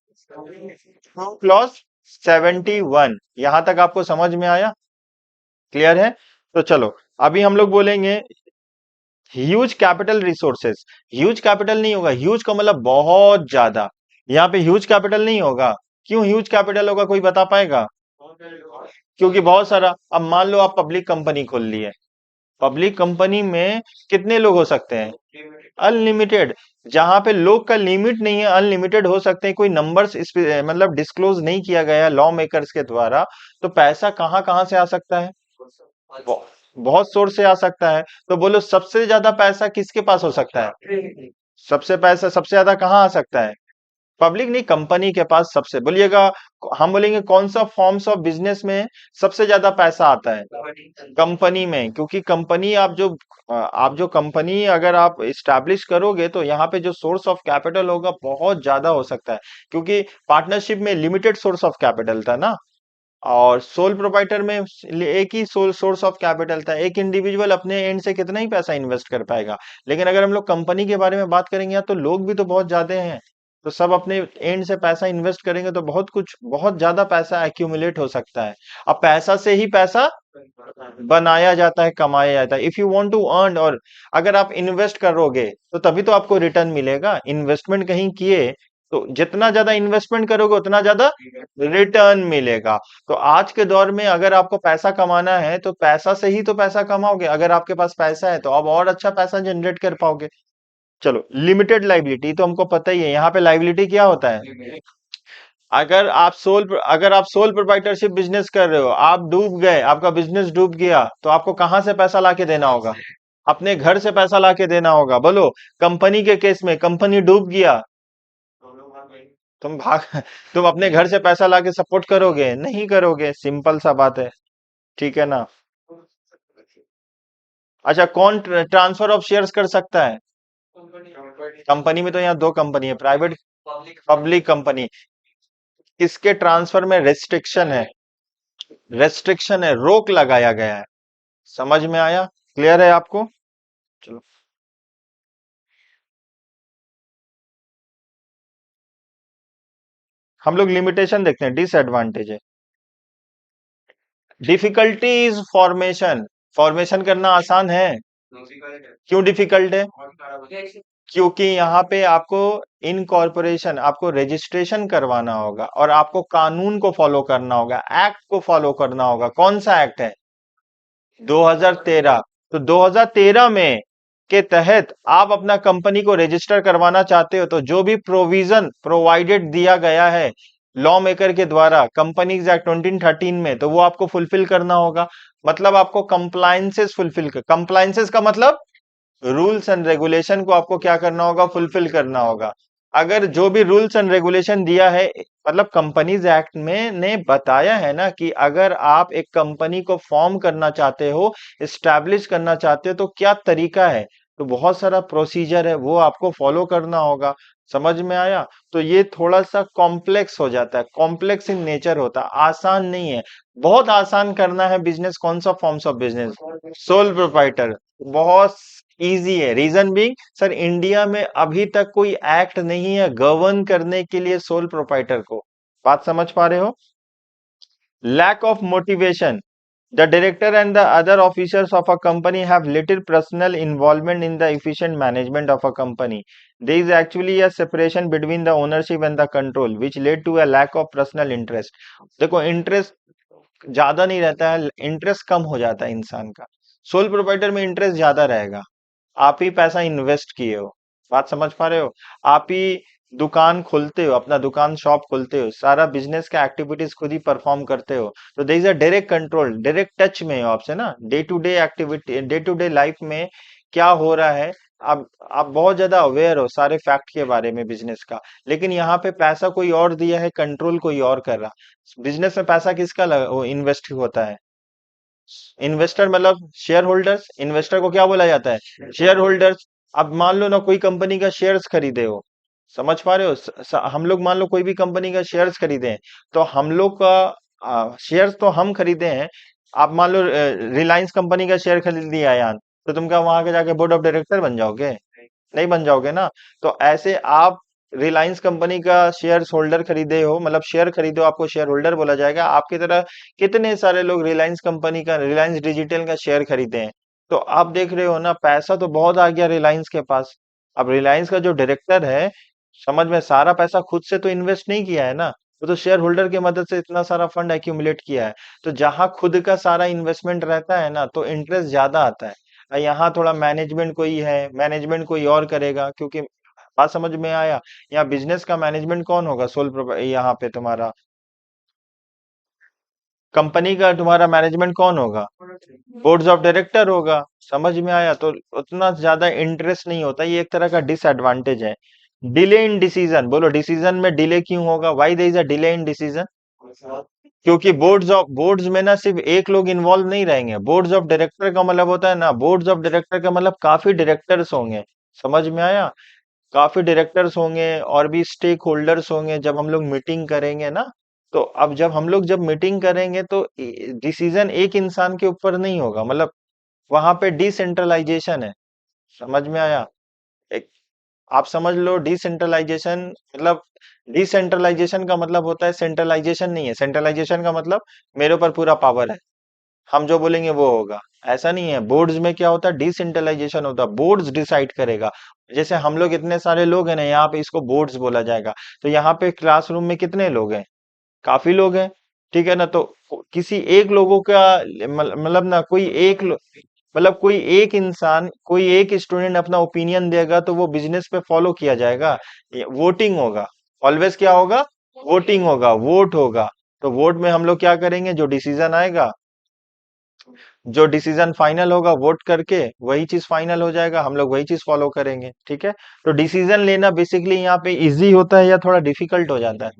2 clause 71। यहां तक आपको समझ में आया? क्लियर है? तो चलो, अभी हम लोग बोलेंगे huge capital resources. Huge capital नहीं होगा, ह्यूज का मतलब बहुत ज्यादा। यहाँ पे ह्यूज कैपिटल नहीं होगा। क्यों ह्यूज कैपिटल होगा, कोई बता पाएगा? क्योंकि बहुत सारा, अब मान लो आप पब्लिक कंपनी खोल ली है। पब्लिक कंपनी में कितने लोग हो सकते हैं? अनलिमिटेड। जहां पे लोग का लिमिट नहीं है, अनलिमिटेड हो सकते हैं, कोई नंबर्स मतलब डिस्क्लोज नहीं किया गया लॉ मेकर्स के द्वारा। तो पैसा कहां कहां से आ सकता है? बहु- बहुत सोर्स से आ सकता है। तो बोलो, सबसे ज्यादा पैसा किसके पास हो सकता है? सबसे पैसा सबसे ज्यादा कहाँ आ सकता है? पब्लिक नहीं, कंपनी के पास सबसे, बोलिएगा। हम बोलेंगे कौन सा फॉर्म्स ऑफ बिजनेस में सबसे ज्यादा पैसा आता है? कंपनी में, क्योंकि कंपनी आप जो कंपनी अगर आप इस्टेब्लिश करोगे तो यहाँ पे जो सोर्स ऑफ कैपिटल होगा बहुत ज्यादा हो सकता है। क्योंकि पार्टनरशिप में लिमिटेड सोर्स ऑफ कैपिटल था ना, और सोल प्रोप्राइटर में एक ही सोर्स ऑफ कैपिटल था। एक इंडिविजुअल अपने एंड से कितना ही पैसा इन्वेस्ट कर पाएगा। लेकिन अगर हम लोग कंपनी के बारे में बात करेंगे, यहाँ तो लोग भी तो बहुत ज्यादा हैं। तो सब अपने एंड से पैसा इन्वेस्ट करेंगे तो बहुत कुछ, बहुत ज्यादा पैसा एक्यूमुलेट हो सकता है। अब पैसा से ही पैसा बनाया जाता है, कमाया जाता है। If you want to earn, और अगर आप इन्वेस्ट करोगे तो तभी तो आपको रिटर्न मिलेगा। इन्वेस्टमेंट कहीं किए तो जितना ज्यादा इन्वेस्टमेंट करोगे उतना ज्यादा रिटर्न मिलेगा। तो आज के दौर में अगर आपको पैसा कमाना है तो पैसा से ही तो पैसा कमाओगे। अगर आपके पास पैसा है तो आप और अच्छा पैसा जनरेट कर पाओगे। चलो, लिमिटेड लाइबिलिटी तो हमको पता ही है। यहाँ पे लाइबिलिटी क्या होता है? अगर आप सोल प्रोप्राइटरशिप बिजनेस कर रहे हो, आप डूब गए, आपका बिजनेस डूब गया, तो आपको कहां से पैसा लाके देना होगा? अपने घर से पैसा लाके देना होगा। बोलो, कंपनी के केस में कंपनी डूब गया, तुम भाग तुम अपने घर से पैसा लाके सपोर्ट करोगे? नहीं करोगे, सिंपल सा बात है। ठीक है ना? अच्छा, कौन ट्रांसफर ऑफ शेयर्स कर सकता है? कंपनी में तो यहाँ दो कंपनी है, प्राइवेट पब्लिक कंपनी। इसके ट्रांसफर में रेस्ट्रिक्शन है, रेस्ट्रिक्शन है, रोक लगाया गया है। समझ में आया? क्लियर है आपको? चलो, हम लोग लिमिटेशन देखते हैं, डिसएडवांटेज है। डिफिकल्टी इज फॉर्मेशन, फॉर्मेशन करना आसान है। क्यों डिफिकल्ट है? क्योंकि यहाँ पे आपको इनकॉर्पोरेशन, आपको रजिस्ट्रेशन करवाना होगा, और आपको कानून को फॉलो करना होगा, एक्ट को फॉलो करना होगा। कौन सा एक्ट है? 2013। तो 2013 में के तहत आप अपना कंपनी को रजिस्टर करवाना चाहते हो, तो जो भी प्रोविजन प्रोवाइडेड दिया गया है लॉ मेकर के द्वारा कंपनीज एक्ट 2013 में, तो वो आपको फुलफिल करना होगा। मतलब आपको कंप्लायंसेस फुलफिल कर, कंप्लायंसेस का मतलब रूल्स एंड रेगुलेशन को आपको क्या करना होगा? फुलफिल करना होगा। अगर जो भी रूल्स एंड रेगुलेशन दिया है, मतलब कंपनीज एक्ट में ने बताया है ना कि अगर आप एक कंपनी को फॉर्म करना चाहते हो, एस्टैब्लिश करना चाहते हो, तो क्या तरीका है, तो बहुत सारा प्रोसीजर है, वो आपको फॉलो करना होगा। समझ में आया? तो ये थोड़ा सा कॉम्प्लेक्स हो जाता है, कॉम्प्लेक्स इन नेचर होता है, आसान नहीं है। बहुत आसान करना है बिजनेस, कौन सा forms of business? Sole proprietor. बहुत इजी है। रीजन बीइंग, सर इंडिया में अभी तक कोई एक्ट नहीं है गवर्न करने के लिए सोल प्रोप्राइटर को। बात समझ पा रहे हो? Lack of motivation, the director and the other officers of a company have little personal involvement in the efficient management of a company. There is actually a separation between the ownership and the control, which led to a lack of personal interest. देखो, interest ज्यादा नहीं रहता है, interest कम हो जाता है इंसान का। सोल प्रोप्राइटर में इंटरेस्ट ज्यादा रहेगा। आप ही पैसा इन्वेस्ट किए हो। बात समझ पा रहे हो? आप ही दुकान खोलते हो, अपना दुकान शॉप खोलते हो, सारा बिजनेस का एक्टिविटीज खुद ही परफॉर्म करते हो। तो there is a direct control, direct touch में हो आपसे ना, day to day activity, day to day life में क्या हो रहा है। आप बहुत ज्यादा अवेयर हो सारे फैक्ट के बारे में बिजनेस का। लेकिन यहाँ पे पैसा कोई और दिया है, कंट्रोल कोई और कर रहा। बिजनेस में पैसा किसका इन्वेस्ट होता है? इन्वेस्टर मतलब शेयर होल्डर्स। इन्वेस्टर को क्या बोला जाता है? Share holders. अब मान लो ना, कोई कंपनी का शेयर्स खरीदे हो, समझ पा रहे हो? हम लोग मान लो कोई भी कंपनी का शेयर्स खरीदे हैं, तो हम लोग का शेयर्स तो हम खरीदे हैं। आप मान लो रिलायंस कंपनी का शेयर खरीद लिया यार, तो तुम क्या वहां के जाके बोर्ड ऑफ डायरेक्टर बन जाओगे? नहीं बन जाओगे ना। तो ऐसे आप रिलायंस कंपनी का शेयर होल्डर खरीदे हो, मतलब शेयर खरीदे हो, आपको शेयर होल्डर बोला जाएगा। आपकी तरह कितने सारे लोग रिलायंस कंपनी का, रिलायंस डिजिटल का शेयर खरीदे हैं। तो आप देख रहे हो ना, पैसा तो बहुत आ गया रिलायंस के पास। अब रिलायंस का जो डायरेक्टर है, समझ में, सारा पैसा खुद से तो इन्वेस्ट नहीं किया है ना, वो तो शेयर होल्डर की मदद से इतना सारा फंड एक्यूमुलेट किया है। तो जहां खुद का सारा इन्वेस्टमेंट रहता है ना, तो इंटरेस्ट ज्यादा आता है। यहाँ थोड़ा मैनेजमेंट कोई है, मैनेजमेंट कोई और करेगा, क्योंकि बात समझ में आया? यहाँ बिजनेस का मैनेजमेंट कौन होगा? यहाँ पे तुम्हारा कंपनी का तुम्हारा मैनेजमेंट कौन होगा? बोर्ड्स ऑफ डायरेक्टर होगा। समझ में आया? तो उतना ज्यादा इंटरेस्ट नहीं होता, ये एक तरह का डिसएडवांटेज है। डिले इन डिसीजन, बोलो डिसीजन में डिले क्यों होगा? Why there is a delay in decision? क्योंकि बोर्ड्स में ना सिर्फ एक लोग इन्वॉल्व नहीं रहेंगे। बोर्ड्स ऑफ डायरेक्टर का मतलब होता है ना, बोर्ड्स ऑफ डायरेक्टर का मतलब काफी डायरेक्टर्स होंगे। समझ में आया? काफी डायरेक्टर्स होंगे और भी स्टेक होल्डर्स होंगे जब हम लोग मीटिंग करेंगे ना। तो अब जब मीटिंग करेंगे, तो डिसीजन एक इंसान के ऊपर नहीं होगा, मतलब वहां पे डिसेंट्रलाइजेशन है। समझ में आया? एक, आप समझ लो डिसेंट्रलाइजेशन मतलब, डिसेंट्रलाइजेशन का मतलब होता है, सेंट्रलाइजेशन नहीं है। सेंट्रलाइजेशन का मतलब मेरे ऊपर पूरा पावर है, हम जो बोलेंगे वो होगा। ऐसा नहीं है। बोर्ड्स में क्या होता है? डिसेंट्रलाइजेशन होता है, बोर्ड्स डिसाइड करेगा। जैसे हम लोग इतने सारे लोग हैं ना यहाँ पे, इसको बोर्ड्स बोला जाएगा। तो यहाँ पे क्लासरूम में कितने लोग हैं? काफी लोग हैं। ठीक है ना? तो किसी एक लोगों का मतलब ना, मतलब कोई एक इंसान, कोई एक स्टूडेंट अपना ओपिनियन देगा, तो वो बिजनेस पे फॉलो किया जाएगा। वोटिंग होगा, ऑलवेज क्या होगा? वोटिंग होगा, वोट होगा। तो वोट में हम लोग क्या करेंगे, जो डिसीजन आएगा, जो डिसीजन फाइनल होगा वोट करके, वही चीज फाइनल हो जाएगा, हम लोग वही चीज फॉलो करेंगे। ठीक है। तो डिसीजन लेना बेसिकली यहाँ पे इजी होता है या थोड़ा डिफिकल्ट हो जाता है?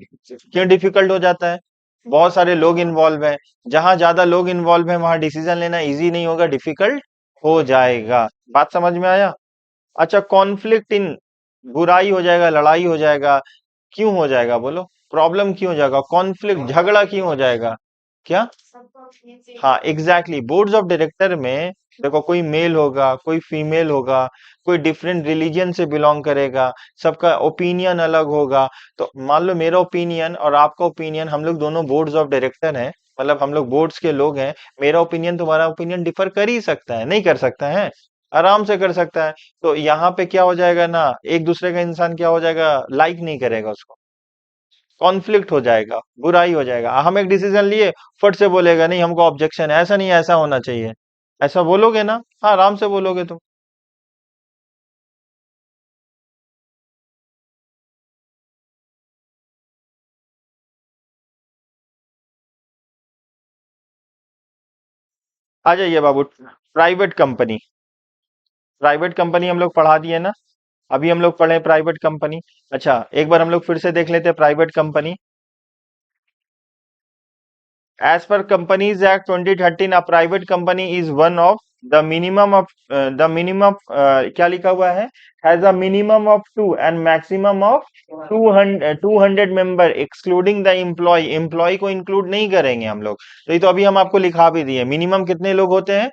क्यों डिफिकल्ट हो जाता है? बहुत सारे लोग इन्वॉल्व हैं। जहां ज्यादा लोग इन्वॉल्व हैं वहां डिसीजन लेना इजी नहीं होगा, डिफिकल्ट हो जाएगा। बात समझ में आया? अच्छा, कॉन्फ्लिक्ट इन, बुराई हो जाएगा, लड़ाई हो जाएगा। क्यों हो जाएगा बोलो? प्रॉब्लम क्यों हो जाएगा, कॉन्फ्लिक्ट, झगड़ा क्यों हो जाएगा? क्या? हाँ, एग्जैक्टली, बोर्ड्स ऑफ डायरेक्टर में देखो, कोई मेल होगा, कोई फीमेल होगा, कोई डिफरेंट रिलीजन से बिलोंग करेगा, सबका ओपिनियन अलग होगा। तो मान लो मेरा ओपिनियन और आपका ओपिनियन, हम लोग दोनों बोर्ड्स ऑफ डायरेक्टर हैं, मतलब हम लोग बोर्ड्स के लोग हैं। मेरा ओपिनियन तुम्हारा ओपिनियन डिफर कर ही सकता है, नहीं कर सकता है? आराम से कर सकता है। तो यहाँ पे क्या हो जाएगा ना, एक दूसरे का इंसान क्या हो जाएगा, लाइक नहीं करेगा उसको, कॉन्फ्लिक्ट हो जाएगा, बुराई हो जाएगा। हम एक डिसीजन लिए, फट से बोलेगा नहीं हमको ऑब्जेक्शन है, ऐसा नहीं है, ऐसा होना चाहिए। ऐसा बोलोगे ना? हाँ, आराम से बोलोगे तुम। आ जाइए बाबू। प्राइवेट कंपनी, प्राइवेट कंपनी हम लोग पढ़ा दिए ना, अभी हम लोग पढ़े प्राइवेट कंपनी। अच्छा, एक बार हम लोग फिर से देख लेते हैं private company. As per Companies Act 2013, a private company is one of the minimum क्या लिखा हुआ है, has a minimum of two and maximum of 200 member excluding the employee, employee को include नहीं करेंगे हम लोग। तो ये तो अभी हम आपको लिखा भी दिए, मिनिमम कितने लोग होते हैं,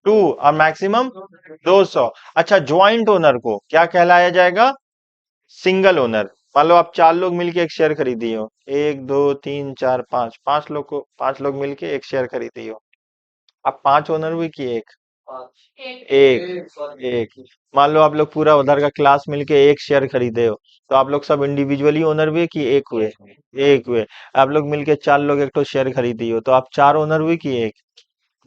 टू, और मैक्सिमम 200। अच्छा, ज्वाइंट ओनर को क्या कहलाया जाएगा, सिंगल ओनर। मान लो आप चार लोग मिलके एक शेयर खरीदी हो, एक दो तीन चार पांच, पांच लोग को, पांच लोग मिलके एक शेयर खरीदी हो, आप पांच ओनर हुए कि एक? एक, एक। मान लो आप लोग पूरा उधर का क्लास मिलके एक शेयर खरीदे हो, तो आप लोग सब इंडिविजुअली ओनर हुए कि एक हुए? एक हुए। आप लोग मिलके चार लोग एक तो शेयर खरीदी हो, तो आप चार ओनर हुए कि एक?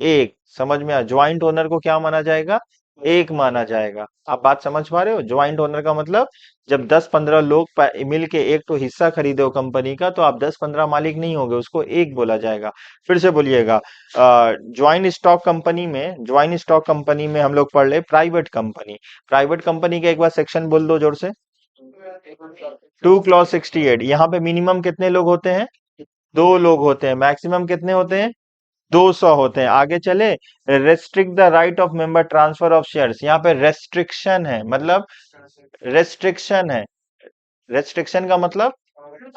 एक। समझ में आया? ज्वाइंट ओनर को क्या माना जाएगा, एक माना जाएगा। आप बात समझ पा रहे हो? ज्वाइंट ओनर का मतलब, जब 10-15 लोग मिल के एक तो हिस्सा खरीदे हो कंपनी का, तो आप 10-15 मालिक नहीं होगे, उसको एक बोला जाएगा। फिर से बोलिएगा। ज्वाइंट स्टॉक कंपनी में, ज्वाइंट स्टॉक कंपनी में हम लोग पढ़ ले प्राइवेट कंपनी। प्राइवेट कंपनी का एक बार सेक्शन बोल दो जोर से। 2 clause 68, यहाँ पे मिनिमम कितने लोग होते हैं, दो लोग होते हैं, मैक्सिमम कितने होते हैं, 200 होते हैं। आगे चले, restrict the right of member transfer of shares, यहाँ पे रेस्ट्रिक्शन है, मतलब रेस्ट्रिक्शन है। रेस्ट्रिक्शन का मतलब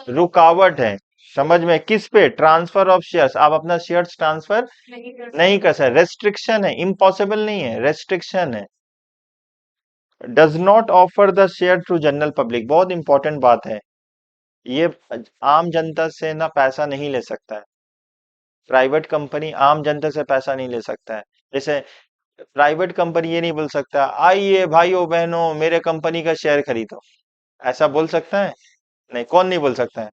रुकावट है। समझ में? किस पे, ट्रांसफर ऑफ शेयर्स, आप अपना शेयर्स ट्रांसफर नहीं कर सकते, रेस्ट्रिक्शन है, इम्पॉसिबल नहीं है, रेस्ट्रिक्शन है। Does not offer the share to general public, बहुत इंपॉर्टेंट बात है ये। आम जनता से ना पैसा नहीं ले सकता है, प्राइवेट कंपनी आम जनता से पैसा नहीं ले सकता है। जैसे प्राइवेट कंपनी ये नहीं बोल सकता, आइए भाइयों बहनों मेरे कंपनी का शेयर खरीदो, ऐसा बोल सकता है? नहीं, कौन नहीं बोल सकता है?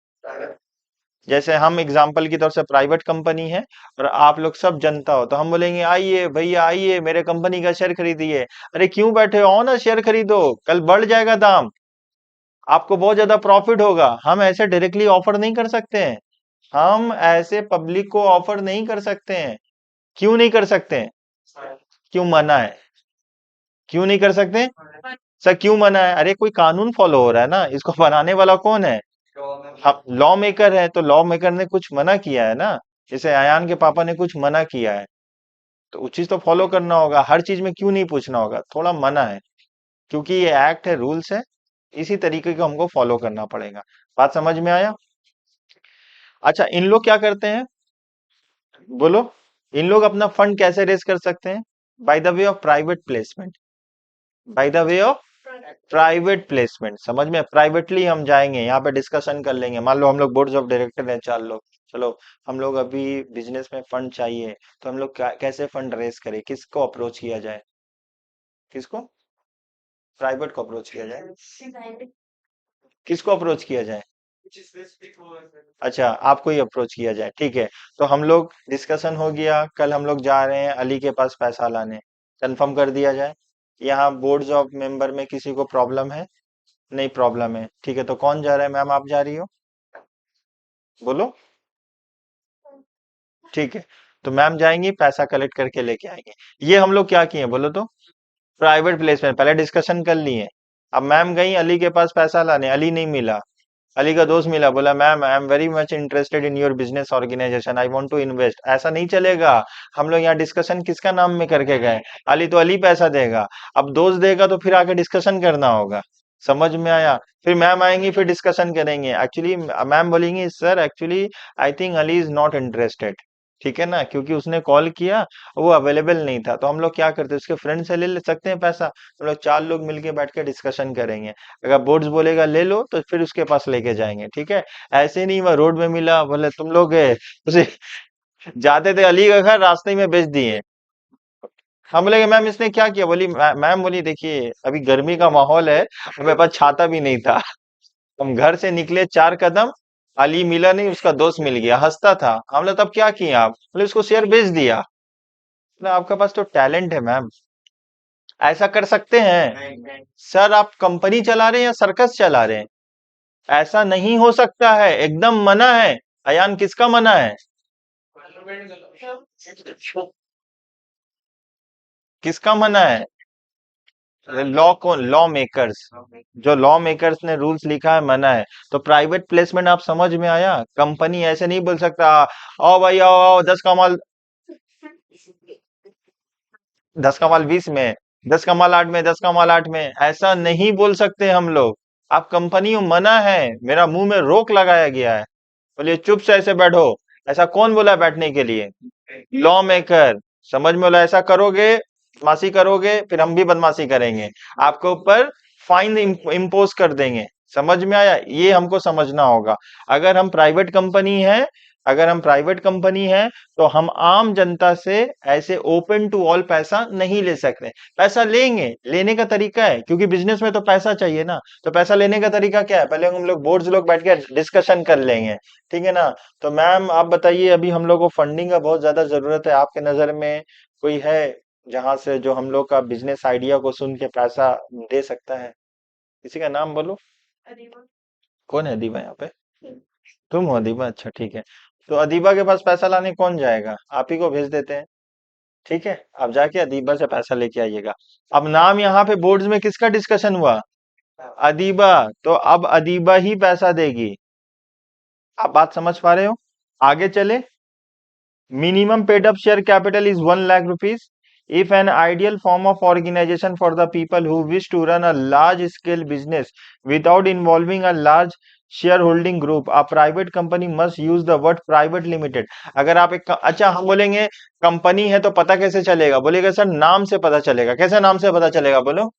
जैसे हम एग्जाम्पल की तौर से प्राइवेट कंपनी है, और आप लोग सब जनता हो, तो हम बोलेंगे आइए भैया, आइए मेरे कंपनी का शेयर खरीदिए। अरे क्यों बैठे हो, आओ ना शेयर खरीदो, कल बढ़ जाएगा दाम, आपको बहुत ज्यादा प्रॉफिट होगा। हम ऐसे डायरेक्टली ऑफर नहीं कर सकते हैं, हम ऐसे पब्लिक को ऑफर नहीं कर सकते हैं। क्यों नहीं कर सकते हैं? क्यों मना है? क्यों नहीं कर सकते सर, क्यों मना है? अरे कोई कानून फॉलो हो रहा है ना, इसको बनाने वाला कौन है? हम लॉ मेकर है, तो लॉ मेकर ने कुछ मना किया है ना। जैसे अयान के पापा ने कुछ मना किया है, तो उस चीज तो फॉलो करना होगा, हर चीज में क्यों नहीं पूछना होगा, थोड़ा मना है, क्योंकि ये एक्ट है, रूल्स है, इसी तरीके को हमको फॉलो करना पड़ेगा। बात समझ में आया? अच्छा, इन लोग क्या करते हैं, बोलो? इन लोग अपना फंड कैसे रेज कर सकते हैं? By the way of private placement, by the way of private placement. समझ में? प्राइवेटली हम जाएंगे, यहाँ पे डिस्कशन कर लेंगे। मान लो हम लोग बोर्ड ऑफ डायरेक्टर हैं, चार लोग, चलो हम लोग अभी बिजनेस में फंड चाहिए, तो हम लोग कैसे फंड रेज करें, किसको अप्रोच किया जाए, किसको? प्राइवेट को अप्रोच किया जाए, किसको अप्रोच किया जाए? अच्छा, आपको ही अप्रोच किया जाए, ठीक है। तो हम लोग डिस्कशन हो गया, कल हम लोग जा रहे हैं अली के पास पैसा लाने, कंफर्म कर दिया जाए। यहाँ बोर्ड्स ऑफ मेंबर में किसी को प्रॉब्लम है? नहीं प्रॉब्लम है, ठीक है। तो कौन जा रहा है, मैम आप जा रही हो? बोलो। ठीक है, तो मैम जाएंगी पैसा कलेक्ट करके लेके आएंगे। ये हम लोग क्या किए बोलो तो, प्राइवेट प्लेसमेंट पहले डिस्कशन कर लिए। अब मैम गई अली के पास पैसा लाने, अली नहीं मिला। अली का दोस्त मिला, बोला ma'am I am very much interested in your business organisation, I want to invest. ऐसा नहीं चलेगा। हम लोग यहाँ डिस्कशन किसका नाम में करके गए? अली तो अली पैसा देगा। अब दोस्त देगा तो फिर आके डिस्कशन करना होगा। समझ में आया? फिर मैम आएंगी, फिर डिस्कशन करेंगे। एक्चुअली मैम बोलेंगी sir actually I think Ali is not interested. ठीक है ना, क्योंकि उसने कॉल किया, वो अवेलेबल नहीं था। तो हम लोग क्या करते हैं, उसके फ्रेंड से ले सकते हैं पैसा। हम लोग चार लोग मिलके बैठ के डिस्कशन करेंगे। अगर बोर्ड्स बोलेगा ले लो तो फिर उसके पास लेके जाएंगे। ठीक है। ऐसे नहीं वह रोड में मिला बोले तुम लोग उसे जाते थे अली का घर रास्ते में बेच दिए। हम बोले मैम इसने क्या किया? बोली मैम बोली देखिए अभी गर्मी का माहौल है, मेरे पास छाता भी नहीं था। हम घर से निकले 4 कदम, अली मिला नहीं, उसका दोस्त मिल गया, हंसता था। हम लोग तब क्या किए आप? बोले उसको शेयर बेच दिया। बोले, आपके पास तो टैलेंट है मैम, ऐसा कर सकते हैं। सर आप कंपनी चला रहे हैं या सर्कस चला रहे हैं? ऐसा नहीं हो सकता है, एकदम मना है। अयान किसका मना है? किसका मना है? लॉ कौन? Law makers. जो लॉ मेकर्स ने रूल्स लिखा है, मना है। तो प्राइवेट प्लेसमेंट आप समझ में आया? कंपनी ऐसे नहीं बोल सकता आओ भाई आओ आओ 10 का माल, 10 का माल 20 में, 10 का माल 8 में, 10 का माल 8 में, ऐसा नहीं बोल सकते हम लोग। आप कंपनी में मना है, मेरा मुंह में रोक लगाया गया है। बोलिए चुप से ऐसे बैठो। ऐसा कौन बोला बैठने के लिए? Law maker. समझ में बोला ऐसा करोगे, बदमाशी करोगे, फिर हम भी बदमाशी करेंगे, आपके ऊपर फाइन इम्पोज कर देंगे। समझ में आया? ये हमको समझना होगा। अगर हम प्राइवेट कंपनी है, अगर हम प्राइवेट कंपनी है तो हम आम जनता से ऐसे ओपन टू ऑल पैसा नहीं ले सकते। पैसा लेंगे, लेने का तरीका है, क्योंकि बिजनेस में तो पैसा चाहिए ना। तो पैसा लेने का तरीका क्या है? पहले हम लोग बोर्ड्स लोग बैठ के डिस्कशन कर लेंगे। ठीक है ना। तो मैम आप बताइए, अभी हम लोग को फंडिंग का बहुत ज्यादा जरूरत है, आपके नजर में कोई है जहां से जो हम लोग का बिजनेस आइडिया को सुन के पैसा दे सकता है? किसी का नाम बोलो। कौन है अदीबा यहाँ पे? तुम हो अदीबा? अच्छा ठीक है। तो अदीबा के पास पैसा लाने कौन जाएगा? आप ही को भेज देते हैं। ठीक है, आप जाके अदीबा से पैसा लेके आइएगा। अब नाम यहाँ पे बोर्ड्स में किसका डिस्कशन हुआ? अदीबा। तो अब अदीबा ही पैसा देगी। आप बात समझ पा रहे हो? आगे चले। Minimum paid up share capital is 1 lakh rupees. If an ideal form of organization for the people who wish to run a large scale business without involving a large shareholding group, a private company must use the word private limited. अगर आप एक अच्छा हम बोलेंगे company है तो पता कैसे चलेगा? बोलेगा सर नाम से पता चलेगा। कैसे नाम से पता चलेगा बोलो?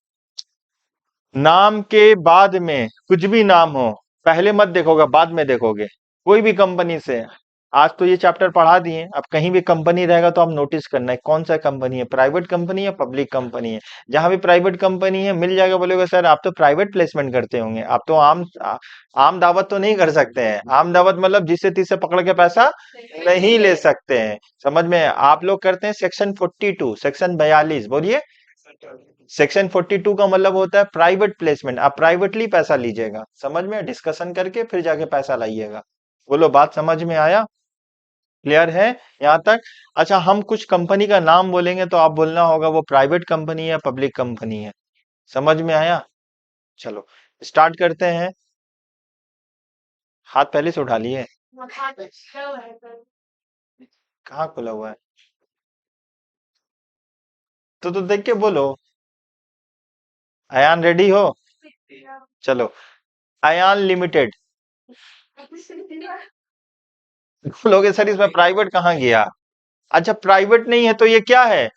नाम के बाद में कुछ भी नाम हो, पहले मत देखोगे बाद में देखोगे। कोई भी कंपनी से, आज तो ये चैप्टर पढ़ा दिए, अब कहीं भी कंपनी रहेगा तो आप नोटिस करना है कौन सा कंपनी है, प्राइवेट कंपनी है पब्लिक कंपनी है। जहां भी प्राइवेट कंपनी है मिल जाएगा, बोलेगा सर आप तो प्राइवेट प्लेसमेंट करते होंगे, आप तो आम दावत तो नहीं कर सकते हैं। आम दावत मतलब जिससे तीसरे पकड़ के पैसा नहीं ले सकते हैं। समझ में? आप लोग करते हैं सेक्शन 42, सेक्शन 42, बोलिए। सेक्शन 42 का मतलब होता है प्राइवेट प्लेसमेंट, आप प्राइवेटली पैसा लीजिएगा। समझ में? डिस्कशन करके फिर जाके पैसा लाइएगा। बोलो बात समझ में आया? क्लियर है यहाँ तक? अच्छा हम कुछ कंपनी का नाम बोलेंगे तो आप बोलना होगा वो प्राइवेट कंपनी है पब्लिक कंपनी है। समझ में आया? चलो स्टार्ट करते हैं। हाथ पहले से उठा लिए? कहाँ खुला हुआ है? तो देख के बोलो। अयान रेडी हो? चलो। अयान लिमिटेड। बोलोगे सर इसमें प्राइवेट कहाँ गया? अच्छा प्राइवेट नहीं है तो ये क्या है?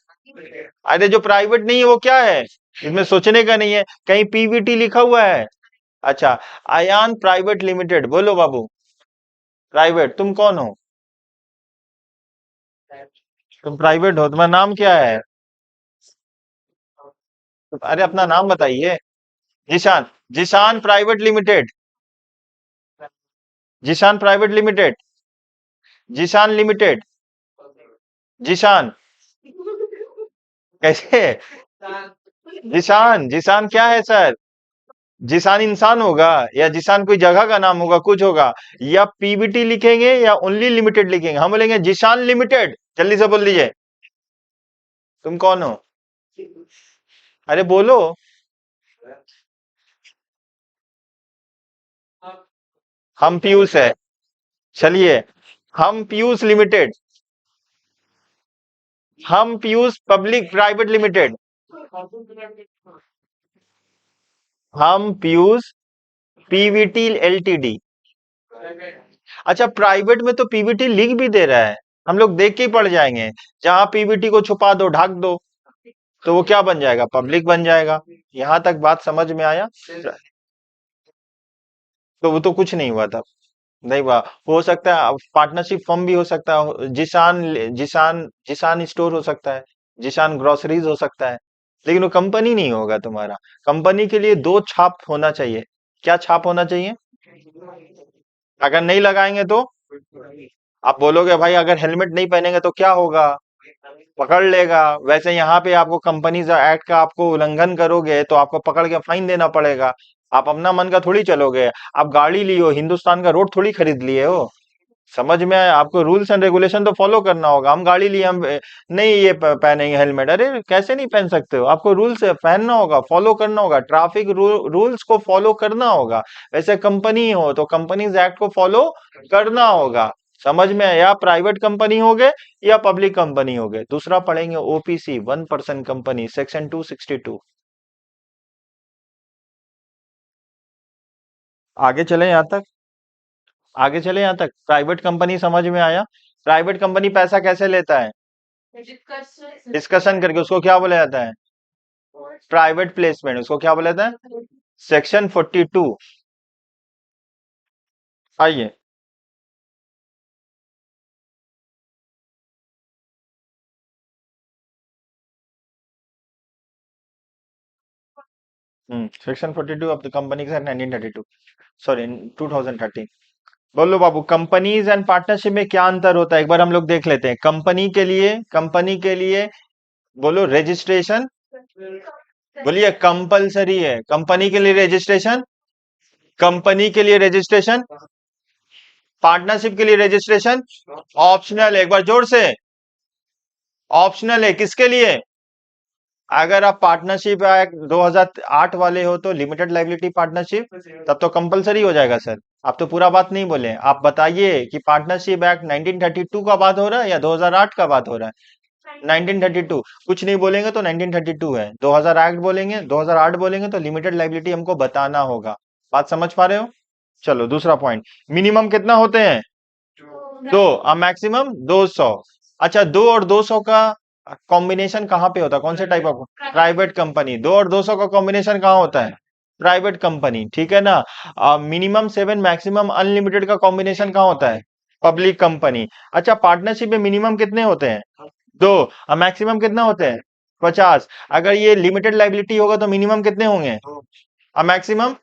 अरे जो प्राइवेट नहीं है वो क्या है? इसमें सोचने का नहीं है, कहीं पीवीटी लिखा हुआ है? अच्छा, अयान प्राइवेट लिमिटेड, बोलो बाबू। प्राइवेट, तुम कौन हो? तुम प्राइवेट हो, तुम्हारा नाम क्या है? अरे अपना नाम बताइए। Zeeshan. Zeeshan private limited. Zeeshan private limited. Zeeshan limited. Zeeshan. कैसे? जिशान, जिशान क्या है सर? जिसान इंसान होगा, या जिसान कोई जगह का नाम होगा, कुछ होगा, या पीवीटी लिखेंगे या ओनली लिमिटेड लिखेंगे? हम बोलेंगे जिशान लिमिटेड। जल्दी से बोल दीजिए। तुम कौन हो? अरे बोलो। हम पीयूष है। चलिए, हम पीयूष लिमिटेड। हम पीयूष पब्लिक प्राइवेट लिमिटेड। हम पीयूष पीवीटी एलटीडी। अच्छा, प्राइवेट में तो पीवीटी लिख भी दे रहा है, हम लोग देख के ही पढ़ जाएंगे। जहां पीवीटी को छुपा दो, ढक दो, तो वो क्या बन जाएगा? पब्लिक बन जाएगा। यहां तक बात समझ में आया? तो वो तो कुछ नहीं हुआ था। नहीं हुआ। हो सकता है पार्टनरशिप फर्म भी हो सकता है, जिसान जिसान जिसान स्टोर हो सकता है, जिसान ग्रोसरीज हो सकता है, लेकिन वो कंपनी नहीं होगा तुम्हारा। कंपनी के लिए दो छाप होना चाहिए। क्या छाप होना चाहिए? अगर नहीं लगाएंगे तो आप बोलोगे भाई अगर हेलमेट नहीं पहनेंगे तो क्या होगा? पकड़ लेगा। वैसे यहाँ पे आपको कंपनीज एक्ट का आपको उल्लंघन करोगे तो आपको पकड़ के फाइन देना पड़ेगा। आप अपना मन का थोड़ी चलोगे। आप गाड़ी लियो, हिंदुस्तान का रोड थोड़ी खरीद लिए हो। समझ में आया? आपको रूल्स एंड रेगुलेशन तो फॉलो करना होगा। हम गाड़ी लिए, हम नहीं ये पहनेंगे हेलमेट, अरे कैसे नहीं पहन सकते हो? आपको रूल्स पहनना होगा, फॉलो करना होगा, ट्रैफिक रूल्स को फॉलो करना होगा। वैसे कंपनी हो तो कंपनीज एक्ट को फॉलो करना होगा। समझ में आया? या प्राइवेट कंपनी हो गए या पब्लिक कंपनी हो गए। दूसरा पढ़ेंगे OPC, one person company, section 262। आगे चले यहां तक? आगे चले यहां तक? प्राइवेट कंपनी समझ में आया? प्राइवेट कंपनी पैसा कैसे लेता है? डिस्कशन करके। उसको क्या बोला जाता है? Private placement. उसको क्या बोला जाता है? सेक्शन 42। आइए। Section 42 of the company act 1932, sorry 2013। बोलो बाबू, कंपनीज एंड पार्टनरशिप में क्या अंतर होता है? एक बार हम लोग देख लेते हैं। कंपनी के लिए बोलो रजिस्ट्रेशन। बोलिए कंपलसरी है कंपनी के लिए रजिस्ट्रेशन। कंपनी के लिए रजिस्ट्रेशन। पार्टनरशिप के लिए रजिस्ट्रेशन ऑप्शनल है। एक बार जोर से। ऑप्शनल है किसके लिए? अगर आप पार्टनरशिप एक्ट 2008 वाले हो तो लिमिटेड लाइबिलिटी पार्टनरशिप, तब तो कंपलसरी हो जाएगा सर। आप तो पूरा बात नहीं बोले। आप बताइए कि पार्टनरशिप एक्ट 1932 का बात हो रहा है या 2008 का बात हो रहा है? 1932। कुछ नहीं बोलेंगे तो 1932 है। 2008 बोलेंगे, 2008 बोलेंगे तो लिमिटेड लाइबिलिटी हमको बताना होगा। बात समझ पा रहे हो? चलो दूसरा पॉइंट। मिनिमम कितना होते हैं? दो। मैक्सिमम 200। अच्छा, 2 और 200 का कॉम्बिनेशन कहाँ पे होता है? कौन से टाइप ऑफ? Private company. 2 और 200 का कॉम्बिनेशन कहाँ होता है? प्राइवेट कंपनी, ठीक है ना? मिनिमम 7 मैक्सिमम अनलिमिटेड का कॉम्बिनेशन कहाँ होता है? Public company. अच्छा, पार्टनरशिप में मिनिमम कितने होते हैं? दो। मैक्सिमम कितना होते हैं? 50। अगर ये लिमिटेड लाइबिलिटी होगा तो मिनिमम कितने होंगे? मैक्सिमम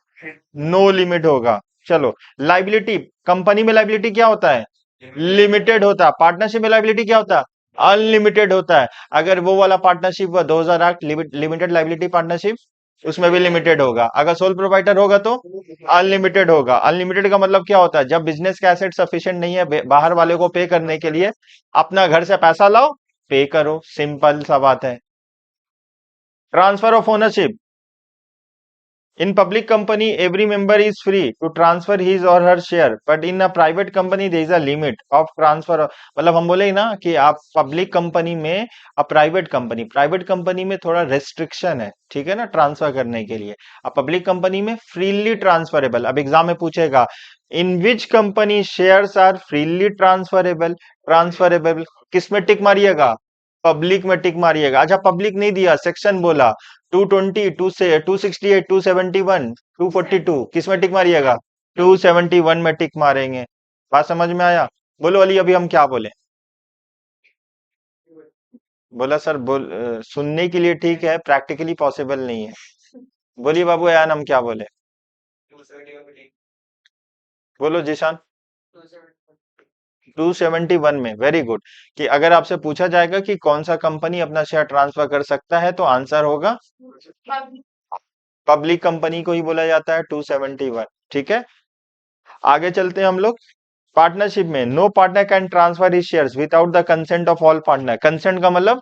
नो लिमिट होगा। चलो, लाइबिलिटी। कंपनी में लाइबिलिटी क्या होता है? लिमिटेड होता है। पार्टनरशिप में लाइबिलिटी क्या होता है? अनलिमिटेड होता है। अगर वो वाला पार्टनरशिप हुआ 2008 लिमिटेड लाइबिलिटी पार्टनरशिप, उसमें भी लिमिटेड होगा। अगर सोल प्रोवाइडर होगा तो अनलिमिटेड होगा। अनलिमिटेड का मतलब क्या होता है? जब बिजनेस का एसेट सफिशिएंट नहीं है बाहर वाले को पे करने के लिए, अपना घर से पैसा लाओ, पे करो, सिंपल सा बात है। Transfer of ownership. In public company, every member is free to transfer his or her share, but in a private company there is a limit of transfer मतलब हम बोले ना कि आप पब्लिक कंपनी में, प्राइवेट कंपनी में थोड़ा restriction है, ठीक है ना, ट्रांसफर करने के लिए। अब पब्लिक कंपनी में फ्रीली ट्रांसफरेबल। अब एग्जाम में पूछेगा, in which company shares are freely transferable. किस में टिक मारिएगा? पब्लिक में टिक मारिएगा। अच्छा, पब्लिक नहीं दिया, सेक्शन बोला 220, 268, 271, 242, किस में टिक मारिएगा? 271 में टिक मारेंगे। बात समझ में आया? बोलो अली, अभी हम क्या बोले? बोला सर, सुनने के लिए ठीक है, प्रैक्टिकली पॉसिबल नहीं है। बोलिए बाबू यान, हम क्या बोले? बोलो जीशान। 271 में, वेरी गुड। कि अगर आपसे पूछा जाएगा कि कौन सा कंपनी अपना शेयर ट्रांसफर कर सकता है तो आंसर होगा पब्लिक कंपनी को ही बोला जाता है 271। ठीक है, आगे चलते हैं हम लोग। पार्टनरशिप में no partner can transfer his shares without the consent of all partner. Consent का मतलब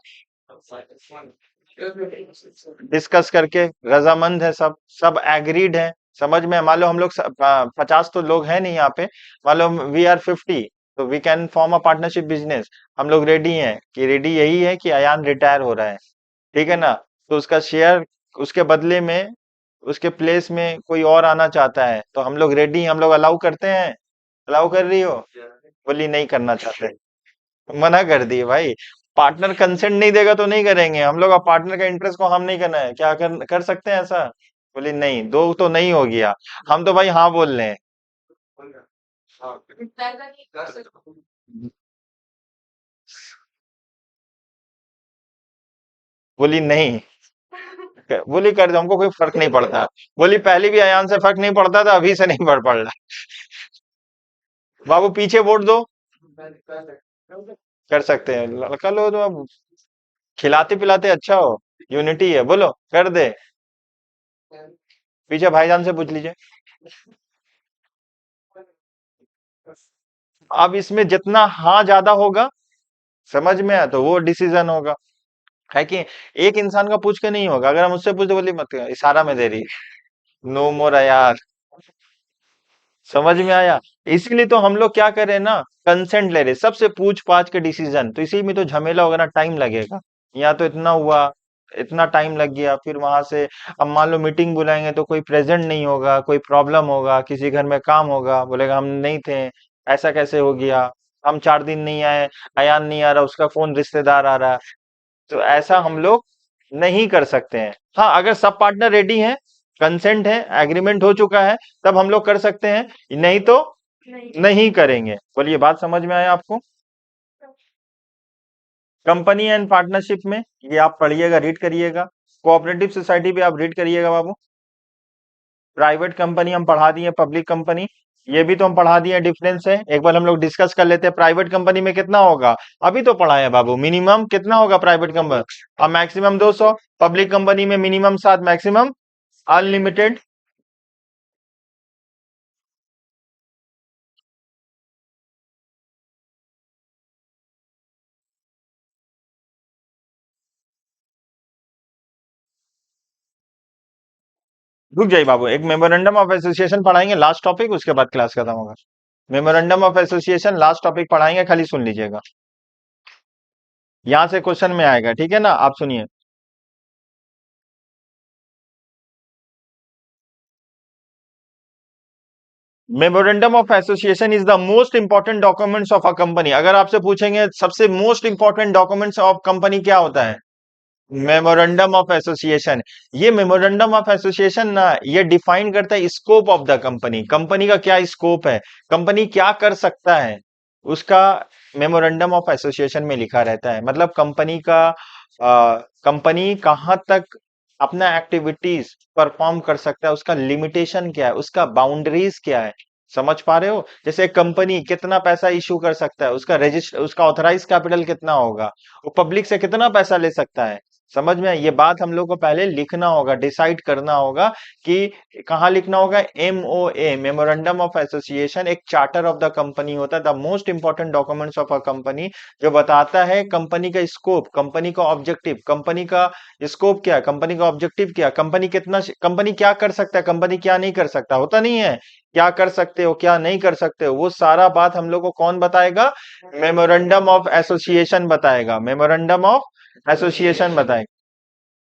डिस्कस करके, रजामंद है सब, सब एग्रीड है। समझ में? मान लो हम लोग 50 तो लोग हैं नहीं यहाँ पे, मान लो वी आर 50, तो we can form a partnership business. हम लोग रेडी हैं कि रेडी यही है कि अयान रिटायर हो रहा है, ठीक है ना, तो उसका शेयर, उसके बदले में, उसके प्लेस में कोई और आना चाहता है, तो हम लोग रेडी, हम लोग अलाउ करते हैं। अलाउ कर रही हो? बोली नहीं करना चाहते, मना कर दिए भाई। पार्टनर कंसेंट नहीं देगा तो नहीं करेंगे हम लोग, अब पार्टनर का इंटरेस्ट को हम नहीं करना है, क्या कर सकते हैं ऐसा? बोली नहीं, दो तो नहीं हो गया, हम तो भाई हाँ बोल रहे हैं। बोली नहीं, बोली कर दो, हमको कोई फर्क नहीं पड़ता। बोली पहले भी अयान से फर्क नहीं पड़ता था, अभी से नहीं पड़ रहा। बाबू पीछे वोट दो। कर सकते हैं, लड़का लो तो अब, खिलाते पिलाते अच्छा हो, यूनिटी है, बोलो कर दे। पीछे भाईजान से पूछ लीजिए। अब इसमें जितना हाँ ज्यादा होगा, समझ में आया, तो वो डिसीजन होगा, है कि एक इंसान का पूछ के नहीं होगा। अगर हम उससे पूछते, बोली मत कर, इशारा में दे रही, नो मोर यार। समझ में आया? इसीलिए तो हम लोग क्या कर रहे हैं ना, कंसेंट ले रहे, सबसे पूछ पाछ के डिसीजन, तो इसी में तो झमेला होगा ना, टाइम लगेगा। यहाँ तो इतना हुआ, इतना टाइम लग गया, फिर वहां से अब मान लो मीटिंग बुलाएंगे तो कोई प्रेजेंट नहीं होगा, कोई प्रॉब्लम होगा, किसी घर में काम होगा, बोलेगा हम नहीं थे, ऐसा कैसे हो गया, हम 4 दिन नहीं आए, अयान नहीं आ रहा, उसका फोन रिश्तेदार आ रहा है, तो ऐसा हम लोग नहीं कर सकते हैं। हाँ, अगर सब पार्टनर रेडी हैं, कंसेंट है, एग्रीमेंट हो चुका है, तब हम लोग कर सकते हैं, नहीं तो नहीं करेंगे। बोलिए, बात समझ में आया आपको? कंपनी एंड पार्टनरशिप में ये आप पढ़िएगा, रीड करिएगा। कोऑपरेटिव सोसाइटी पे आप रीड करिएगा बाबू। प्राइवेट कंपनी हम पढ़ा दिए, पब्लिक कंपनी ये भी तो हम पढ़ा दिए, डिफरेंस है, एक बार हम लोग डिस्कस कर लेते हैं। प्राइवेट कंपनी में कितना होगा, अभी तो पढ़ा है बाबू, मिनिमम कितना होगा प्राइवेट कंपनी, अब मैक्सिमम 200। पब्लिक कंपनी में मिनिमम 7, मैक्सिमम अनलिमिटेड। रुक जाइए बाबू, एक मेमोरेंडम ऑफ एसोसिएशन पढ़ाएंगे, लास्ट टॉपिक, उसके बाद क्लास खत्म होगा। Memorandum of association last topic पढ़ाएंगे, खाली सुन लीजिएगा, यहां से क्वेश्चन में आएगा, ठीक है ना, आप सुनिए। Memorandum of association is the most important documents of a company. अगर आपसे पूछेंगे सबसे most important documents of company क्या होता है, मेमोरेंडम ऑफ एसोसिएशन। ये मेमोरेंडम ऑफ एसोसिएशन ना, ये डिफाइन करता है scope of the company, company का क्या स्कोप है, कंपनी क्या कर सकता है, उसका मेमोरेंडम ऑफ एसोसिएशन में लिखा रहता है। मतलब कंपनी का, कंपनी कहाँ तक अपना एक्टिविटीज परफॉर्म कर सकता है, उसका लिमिटेशन क्या है, उसका बाउंड्रीज क्या है। समझ पा रहे हो? जैसे कंपनी कितना पैसा इशू कर सकता है, उसका रजिस्टर, उसका ऑथराइज कैपिटल कितना होगा, वो पब्लिक से कितना पैसा ले सकता है। समझ में? ये बात हम लोग को पहले लिखना होगा, डिसाइड करना होगा कि कहाँ लिखना होगा। एमओए, मेमोरेंडम ऑफ एसोसिएशन, एक चार्टर ऑफ द कंपनी होता है, the most important documents of a company, जो बताता है कंपनी का स्कोप, कंपनी का ऑब्जेक्टिव, कंपनी का स्कोप क्या है, कंपनी का ऑब्जेक्टिव क्या है, कंपनी कितना, कंपनी क्या कर सकता है, कंपनी क्या नहीं कर सकता, होता नहीं है, क्या कर सकते हो क्या नहीं कर सकते हो, वो सारा बात हम लोग को कौन बताएगा, मेमोरेंडम ऑफ एसोसिएशन बताएगा, मेमोरेंडम ऑफ एसोसिएशन बताएगा।